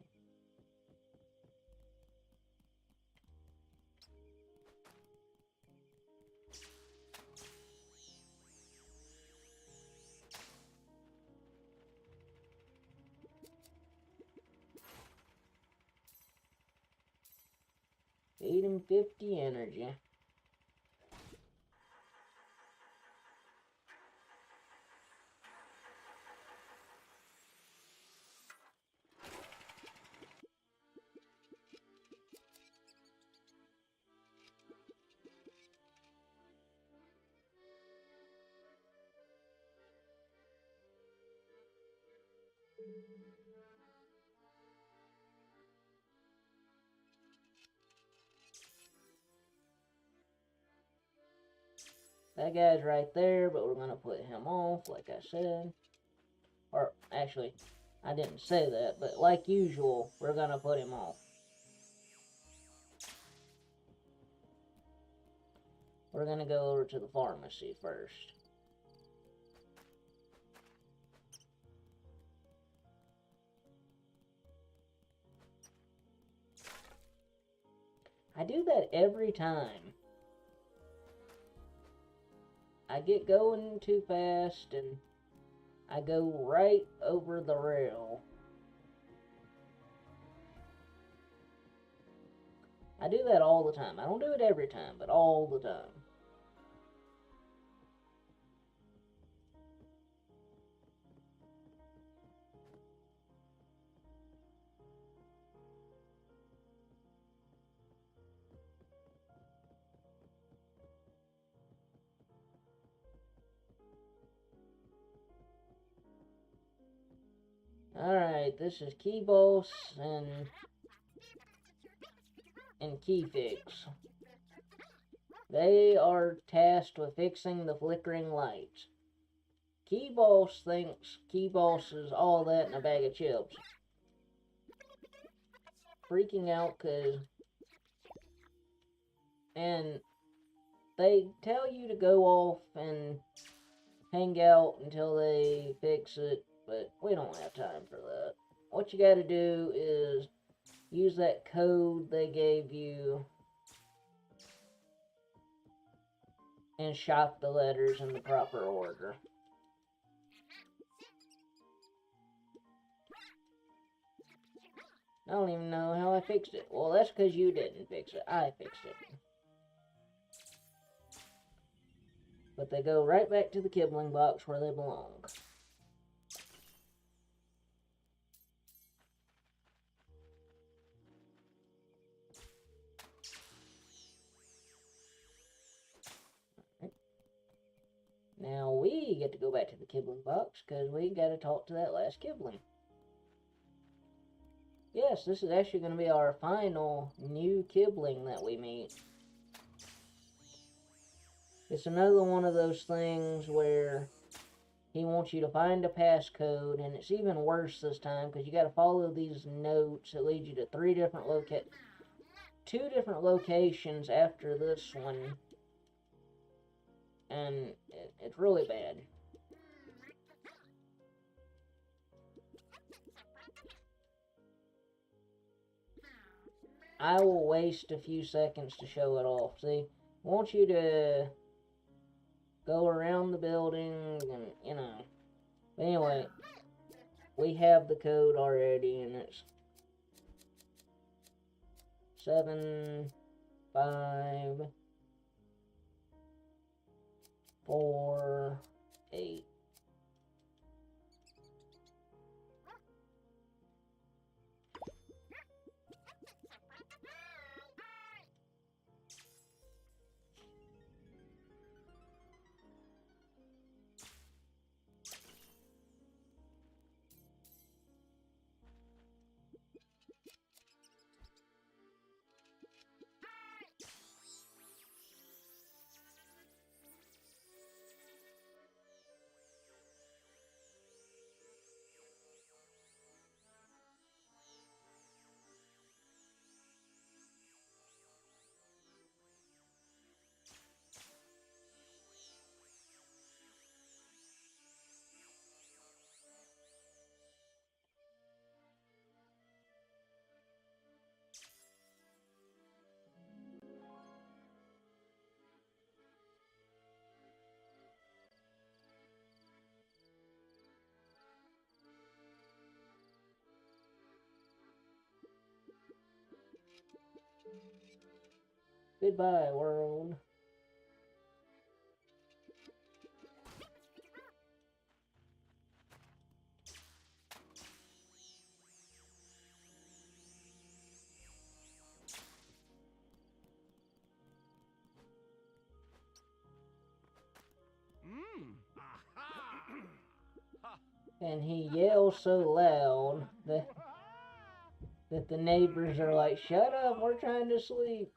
Feed him 50 energy. That guy's right there, but we're going to put him off, like I said. Or, actually, I didn't say that, but like usual, we're going to put him off. We're going to go over to the pharmacy first. I do that every time. I get going too fast and I go right over the rail. I do that all the time. I don't do it every time, but all the time. Alright, this is Key Boss and Key Fix. They are tasked with fixing the flickering lights. Key Boss thinks Key Boss is all that in a bag of chips. Freaking out and they tell you to go off and hang out until they fix it, but we don't have time for that. What you gotta do is use that code they gave you and shop the letters in the proper order. I don't even know how I fixed it. Well, that's because you didn't fix it. I fixed it. But they go right back to the Kibling box where they belong. Now we get to go back to the Kibling box because we got to talk to that last Kibling. Yes, this is actually going to be our final new Kibling that we meet. It's another one of those things where he wants you to find a passcode, and it's even worse this time because you got to follow these notes that lead you to two different locations after this one, and it's really bad. I will waste a few seconds to show it off. See, I want you to go around the building and, you know. But anyway, we have the code already, and it's 7, 5, 4, 8. Goodbye, world. And he yells so loud that the neighbors are like, "Shut up, we're trying to sleep."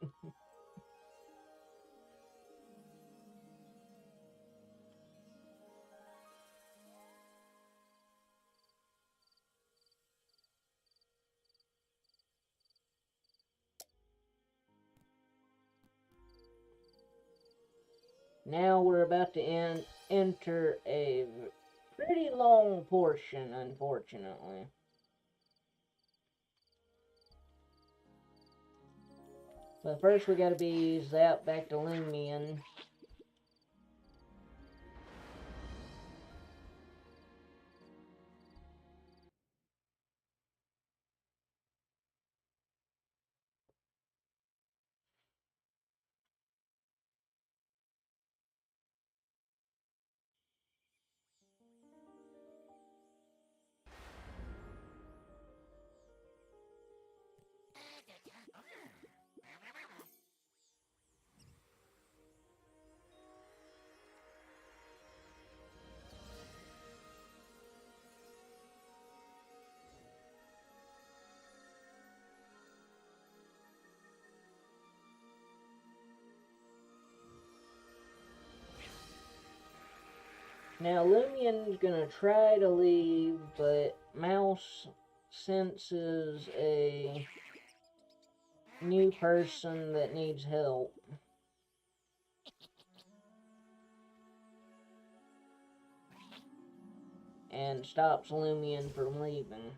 Now we're about to enter a pretty long portion, unfortunately. But first we gotta be zapped back to Lumion. Now, Lumien's gonna try to leave, but Mouse senses a new person that needs help. And stops Lumien from leaving.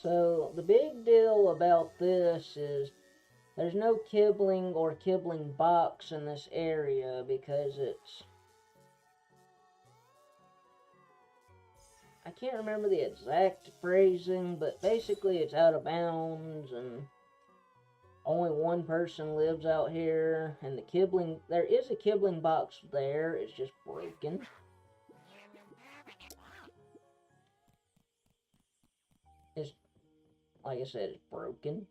So, the big deal about this is there's no Kibling or Kibling box in this area because it's... I can't remember the exact phrasing, but basically it's out of bounds and only one person lives out here. And the Kibling... There is a Kibling box there, it's just broken. It's... Like I said, it's broken.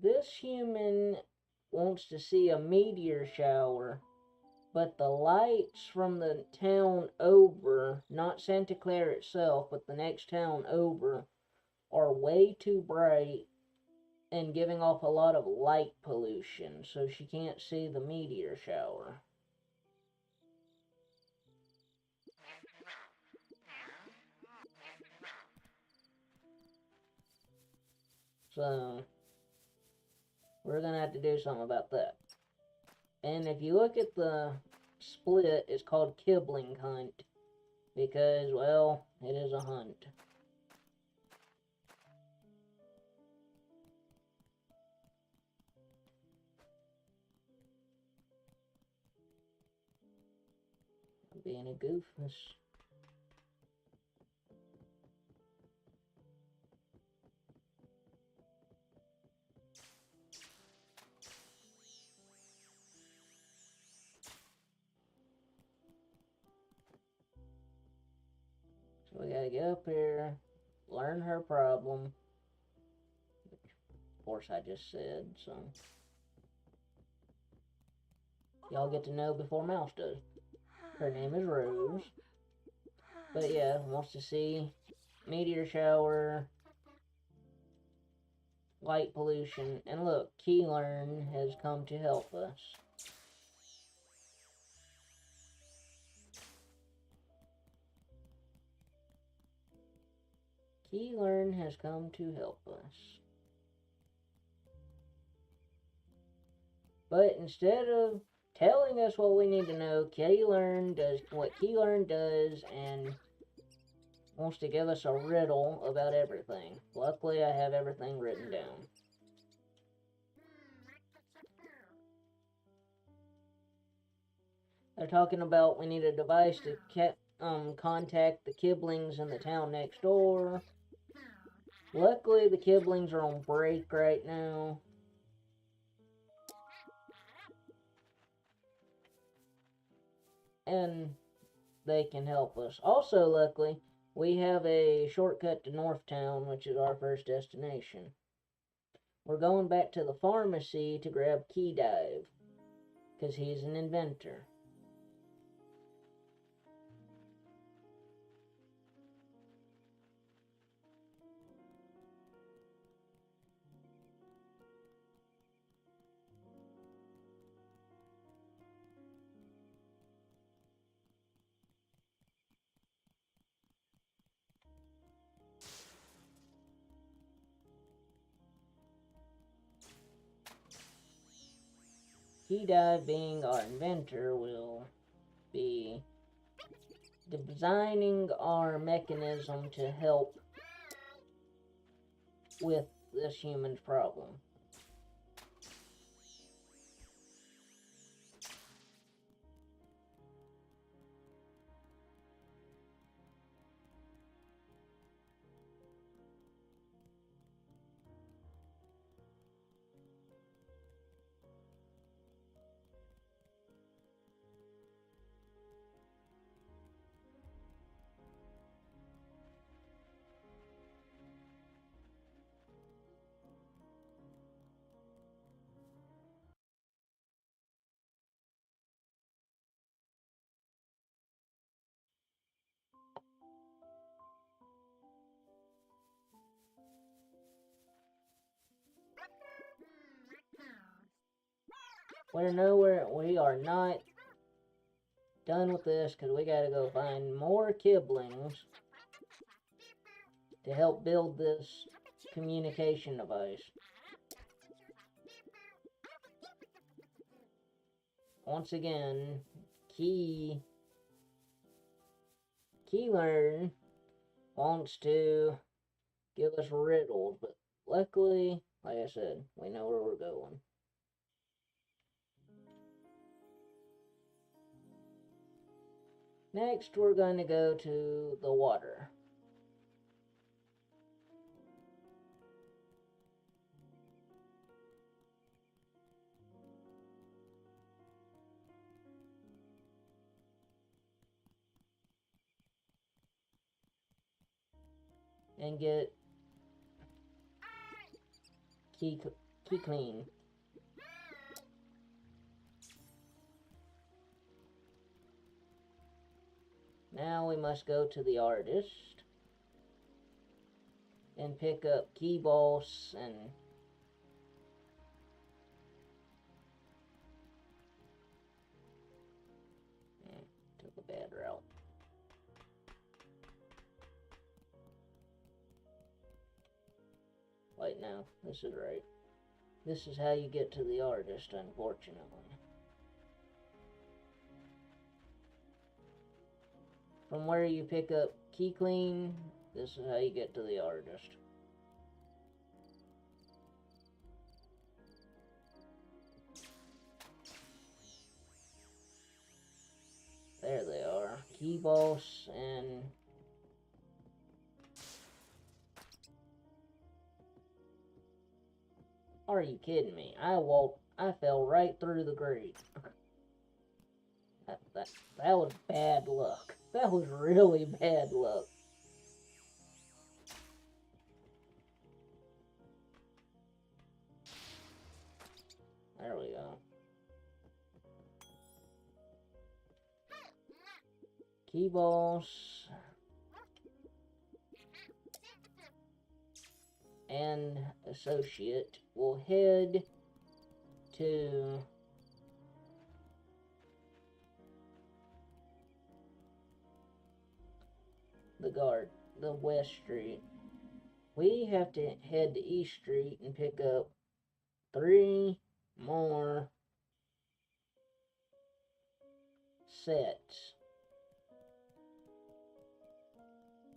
This human wants to see a meteor shower, but the lights from the town over, not Santa Clara itself, but the next town over, are way too bright and giving off a lot of light pollution, so she can't see the meteor shower. So, we're gonna have to do something about that. And if you look at the split, it's called Kibling Hunt, because, well, it is a hunt. I'm being a goofus. So we gotta get up here, learn her problem, which of course I just said, so y'all get to know before Mouse does. Her name is Rose. But yeah, wants to see meteor shower, light pollution, and look, Keylearn has come to help us. Keylearn has come to help us. But instead of telling us what we need to know, Keylearn does what Keylearn does and wants to give us a riddle about everything. Luckily, I have everything written down. They're talking about we need a device to contact the Kiblings in the town next door. Luckily, the Kiblings are on break right now. And they can help us. Also, luckily, we have a shortcut to Northtown, which is our first destination. We're going back to the pharmacy to grab Key Dive, because he's an inventor. Key Dive, being our inventor, will be designing our mechanism to help with this human's problem. We are not done with this because we gotta go find more Kiblings to help build this communication device. Once again, Keylearn wants to give us riddles, but luckily, like I said, we know where we're going. Next, we're going to go to the water. And get key clean. Now we must go to the artist and pick up Key Boss and took a bad route. Wait, no, this is right. This is how you get to the artist, unfortunately. From where you pick up Key Clean, this is how you get to the artist. There they are. Key Boss and are you kidding me? I fell right through the grate. That was bad luck. That was really bad luck. There we go. Key Boss and associate will head to the West Street. We have to head to East Street and pick up 3 more sets.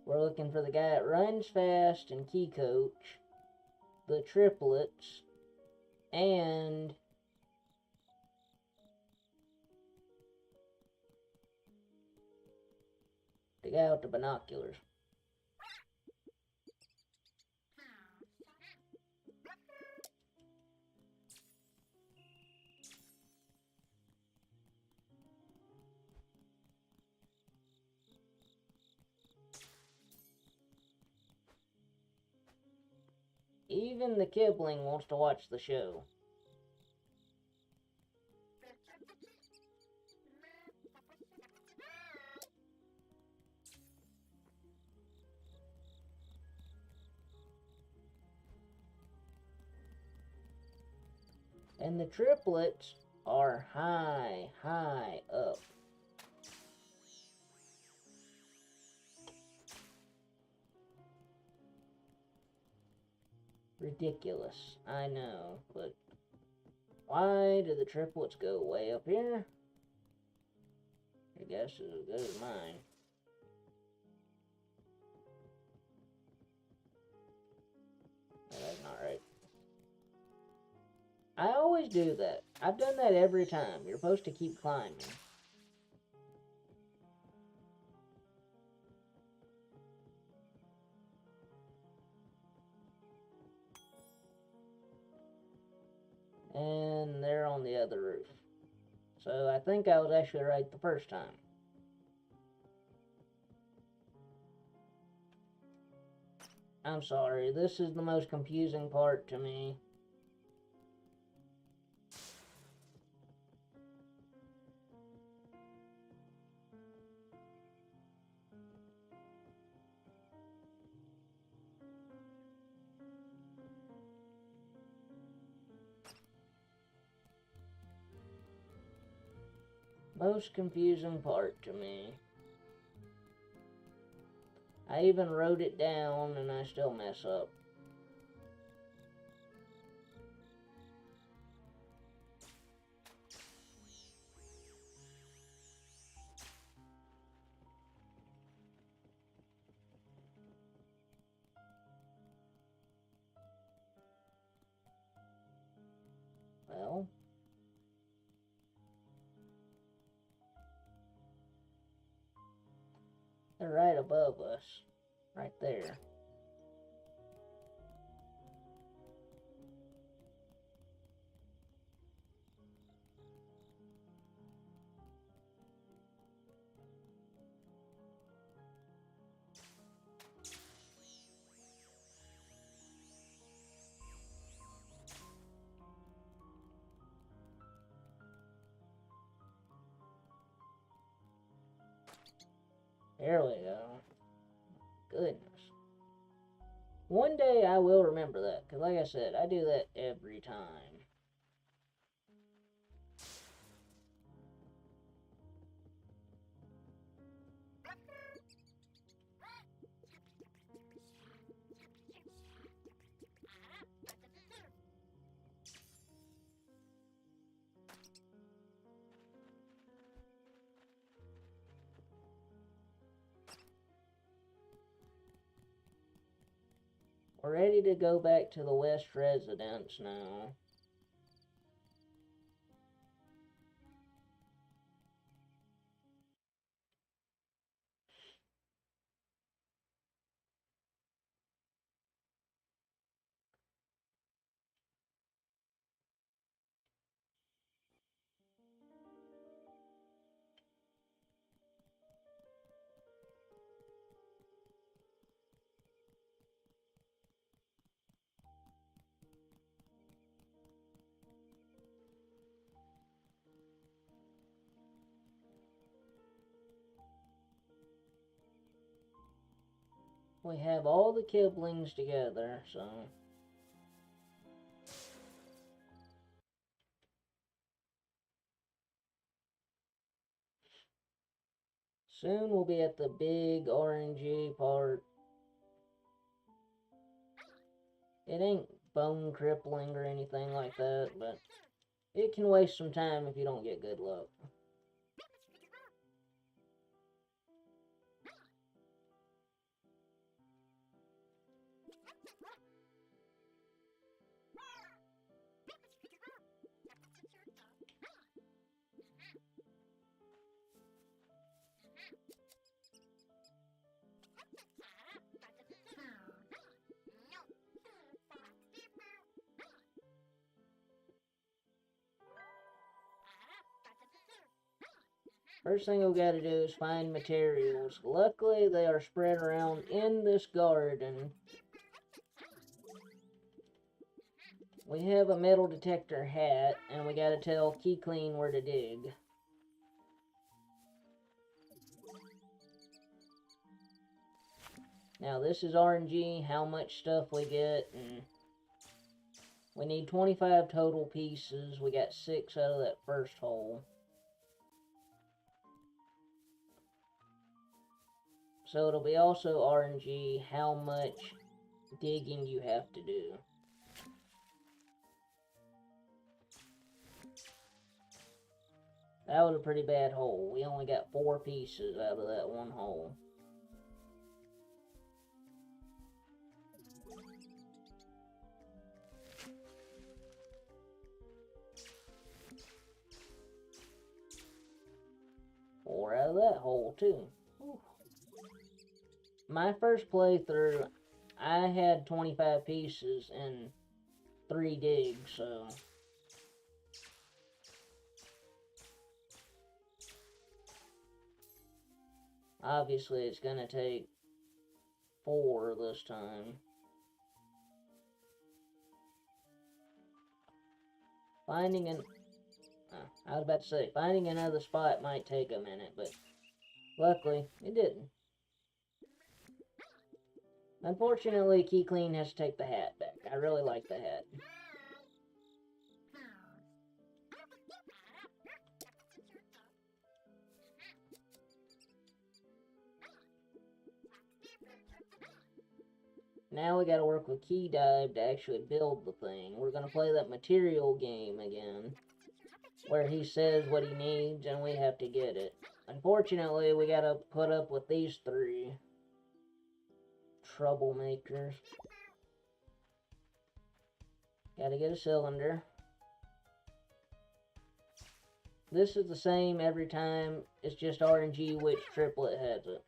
We're looking for the guy that runs fast and Key Coach, the triplets, and the guy with the binoculars. Even the Kibling wants to watch the show. And the triplets are high up. Ridiculous, I know, but Why do the triplets go way up here? Your guess is as good as mine. That's not right. I always do that. I've done that every time. You're supposed to keep climbing. And they're on the other roof. So I think I was actually right the first time. I'm sorry, this is the most confusing part to me. Most confusing part to me. I even wrote it down and I still mess up. Well, they're right above us. Right there. There we go. Goodness. One day I will remember that, because like I said, I do that every time. We're ready to go back to the West Residence now. We have all the Kiblings together, so... Soon we'll be at the big RNG part. It ain't bone crippling or anything like that, but it can waste some time if you don't get good luck. First thing we gotta do is find materials. Luckily, they are spread around in this garden. We have a metal detector hat, and we gotta tell Key Clean where to dig. Now this is RNG, how much stuff we get, and we need 25 total pieces. We got 6 out of that first hole. So it'll be also RNG how much digging you have to do. That was a pretty bad hole. We only got 4 pieces out of that one hole. Four out of that hole, too. Whew. My first playthrough, I had 25 pieces in 3 digs, so... Obviously, it's gonna take 4 this time. Finding an... I was about to say, finding another spot might take a minute, but luckily, it didn't. Unfortunately, Key Clean has to take the hat back. I really like the hat. Now we gotta work with Key Dive to actually build the thing. We're gonna play that material game again, where he says what he needs and we have to get it. Unfortunately, we gotta put up with these 3 troublemakers. Gotta get a cylinder. This is the same every time, it's just RNG which triplet has it.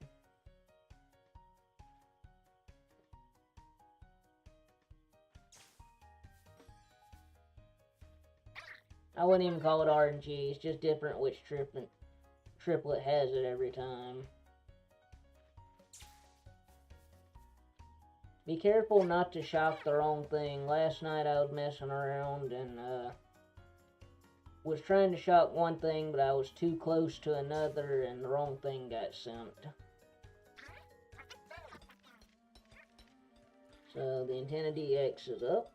I wouldn't even call it RNG, it's just different which triplet has it every time. Be careful not to shock the wrong thing. Last night I was messing around and was trying to shock one thing, but I was too close to another and the wrong thing got sent. So the antenna DX is up.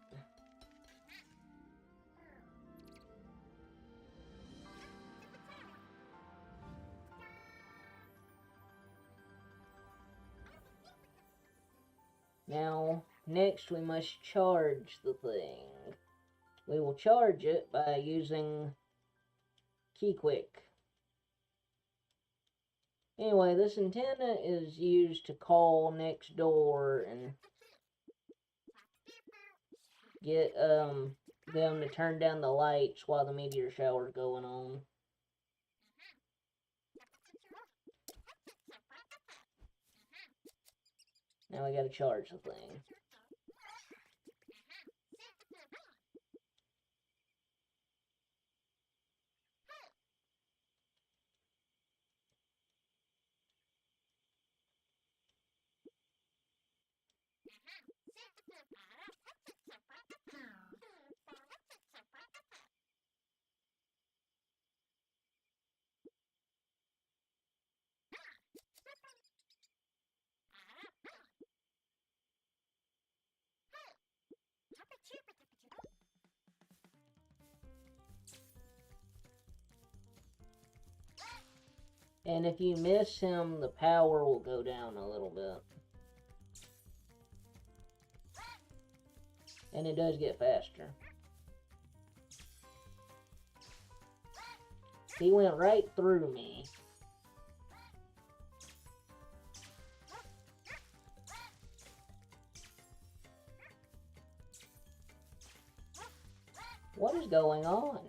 Now, next we must charge the thing. We will charge it by using Key Quick. Anyway, this antenna is used to call next door and get them to turn down the lights while the meteor shower is going on. Now we gotta charge the thing. And if you miss him, the power will go down a little bit. And it does get faster. He went right through me. What is going on?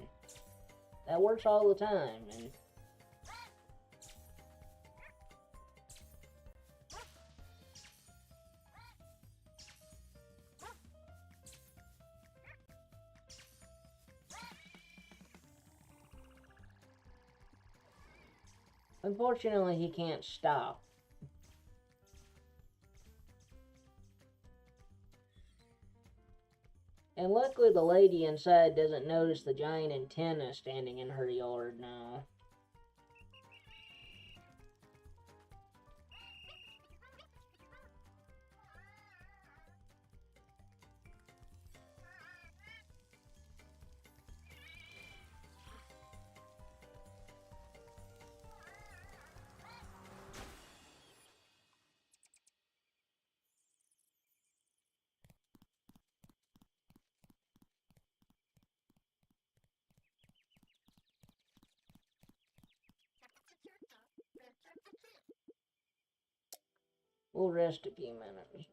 That works all the time, and unfortunately, he can't stop. And luckily the lady inside doesn't notice the giant antenna standing in her yard now. We'll rest a few minutes.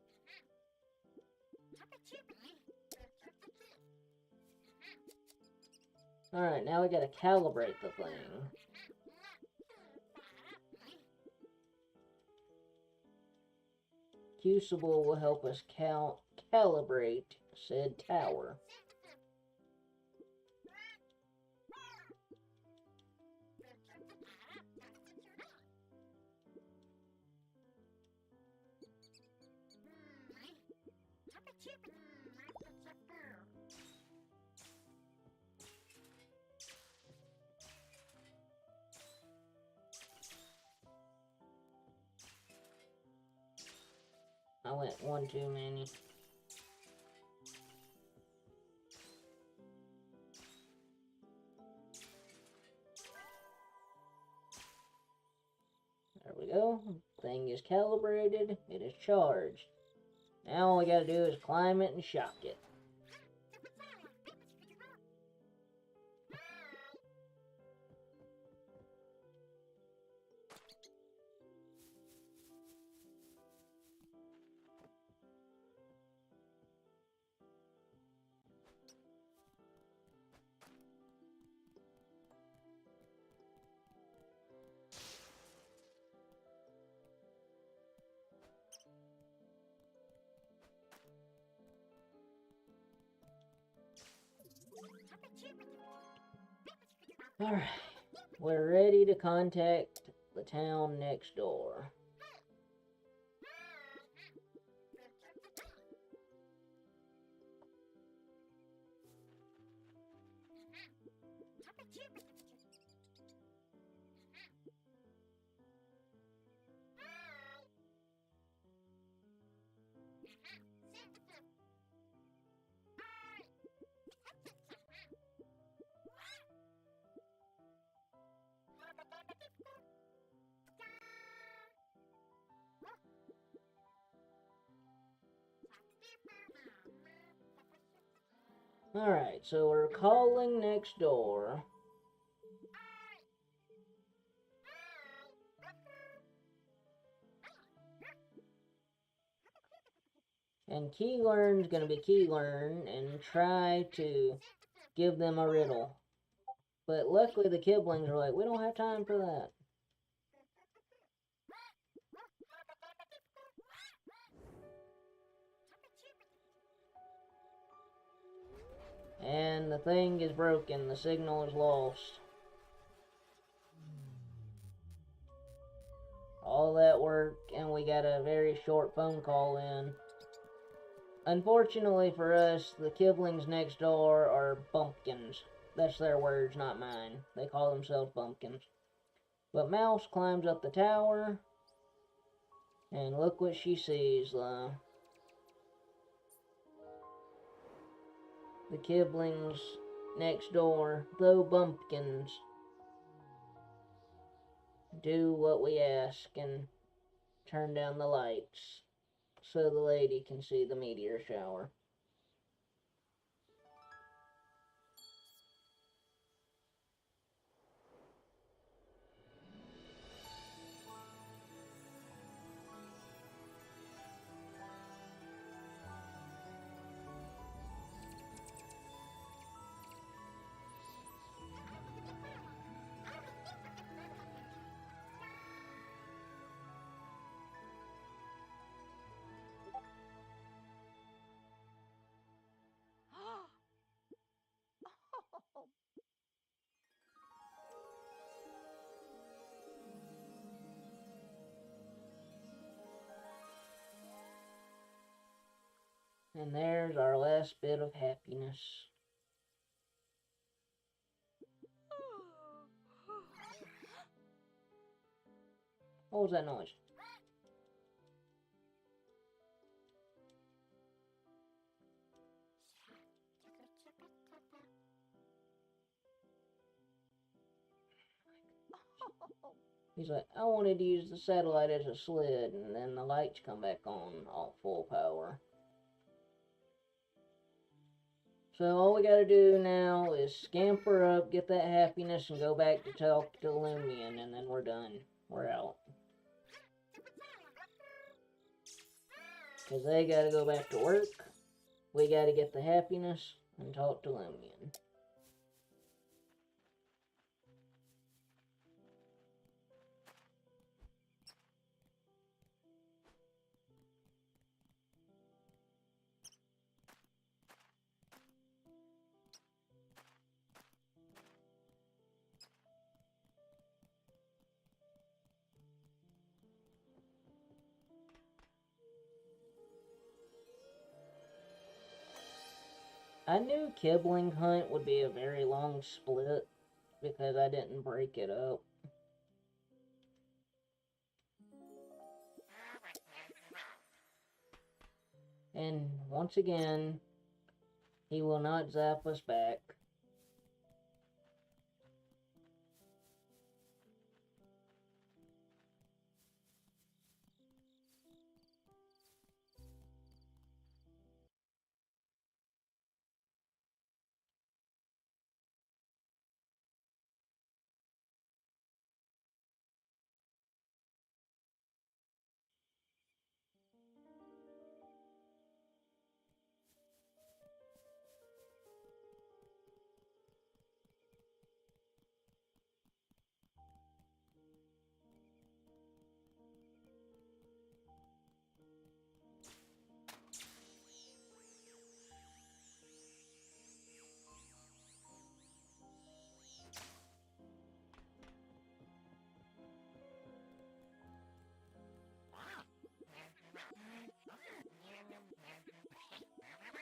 Alright, now we gotta calibrate the thing. Crucible will help us calibrate said tower. I went one too many. There we go. Thing is calibrated. It is charged. Now all we gotta do is climb it and shock it. Alright, we're ready to contact the town next door. Alright, so we're calling next door. And Keylearn's gonna be Keylearn and try to give them a riddle. But luckily the Kiblings are like, we don't have time for that. And the thing is broken. The signal is lost. All that work, and we got a very short phone call in. Unfortunately for us, the Kiblings next door are bumpkins. That's their words, not mine. They call themselves bumpkins. But Mouse climbs up the tower, and look what she sees, The Kiblings next door, though bumpkins, do what we ask and turn down the lights so the lady can see the meteor shower. And there's our last bit of happiness. What was that noise? He's like, I wanted to use the satellite as a sled, and then the lights come back on, all full power. So all we gotta do now is scamper up, get that happiness, and go back to talk to Lumion, and then we're done. We're out. Because they gotta go back to work. We gotta get the happiness and talk to Lumion. I knew Kibling Hunt would be a very long split because I didn't break it up. And once again, he will not zap us back.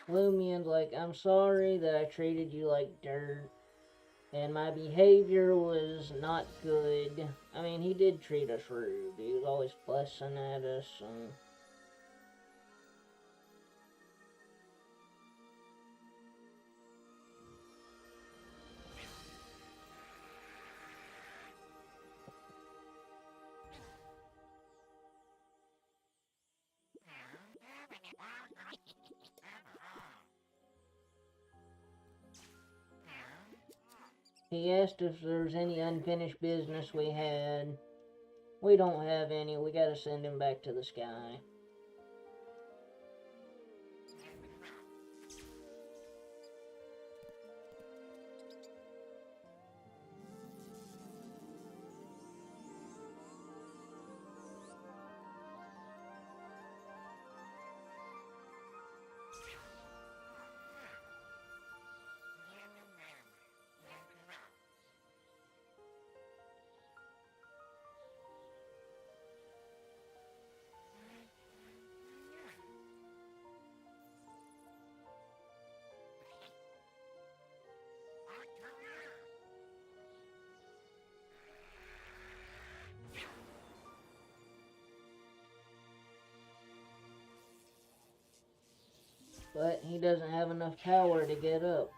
Lumion's like, I'm sorry that I treated you like dirt, and my behavior was not good. I mean, he did treat us rude. He was always fussing at us, and he asked if there's any unfinished business we had. We don't have any. We gotta send him back to the sky. But he doesn't have enough power to get up.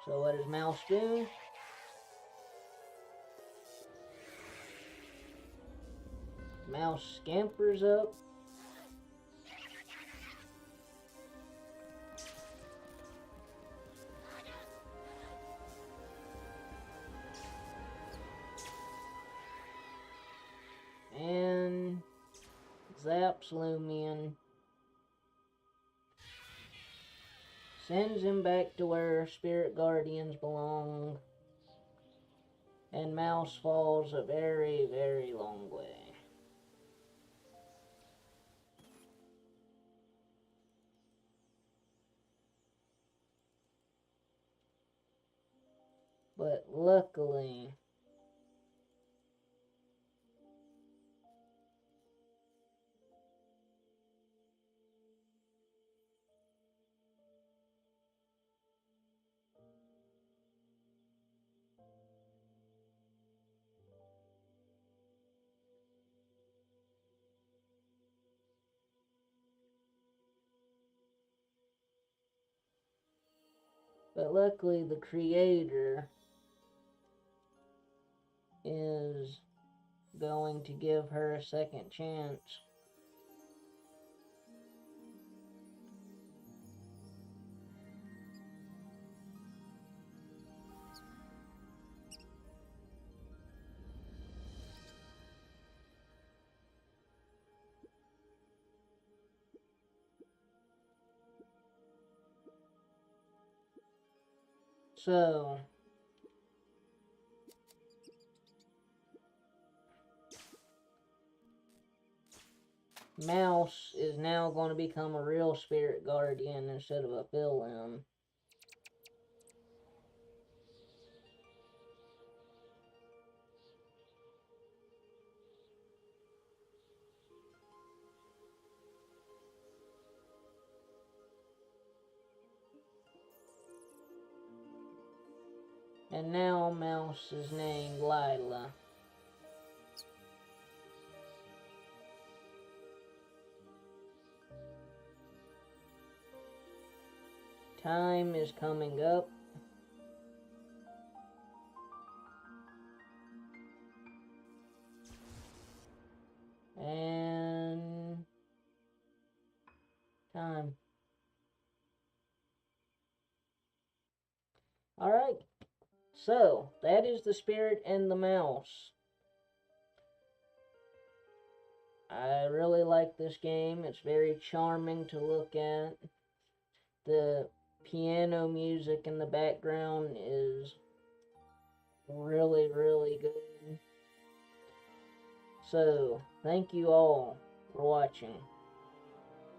So what does Mouse do? Mouse scampers up. And zaps Lumion. Sends him back to where spirit guardians belong. And Mouse falls a very, very long way. But luckily, the creator is going to give her a second chance. So, Mouse is now going to become a real spirit guardian instead of a fill-in. And now Mouse is named Lila. Time is coming up. And time. Alright, so that is the spirit and the mouse. I really like this game. It's very charming to look at. The piano music in the background is really, really good. So, thank you all for watching.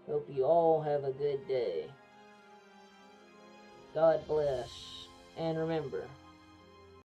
Hope you all have a good day. God bless. And remember,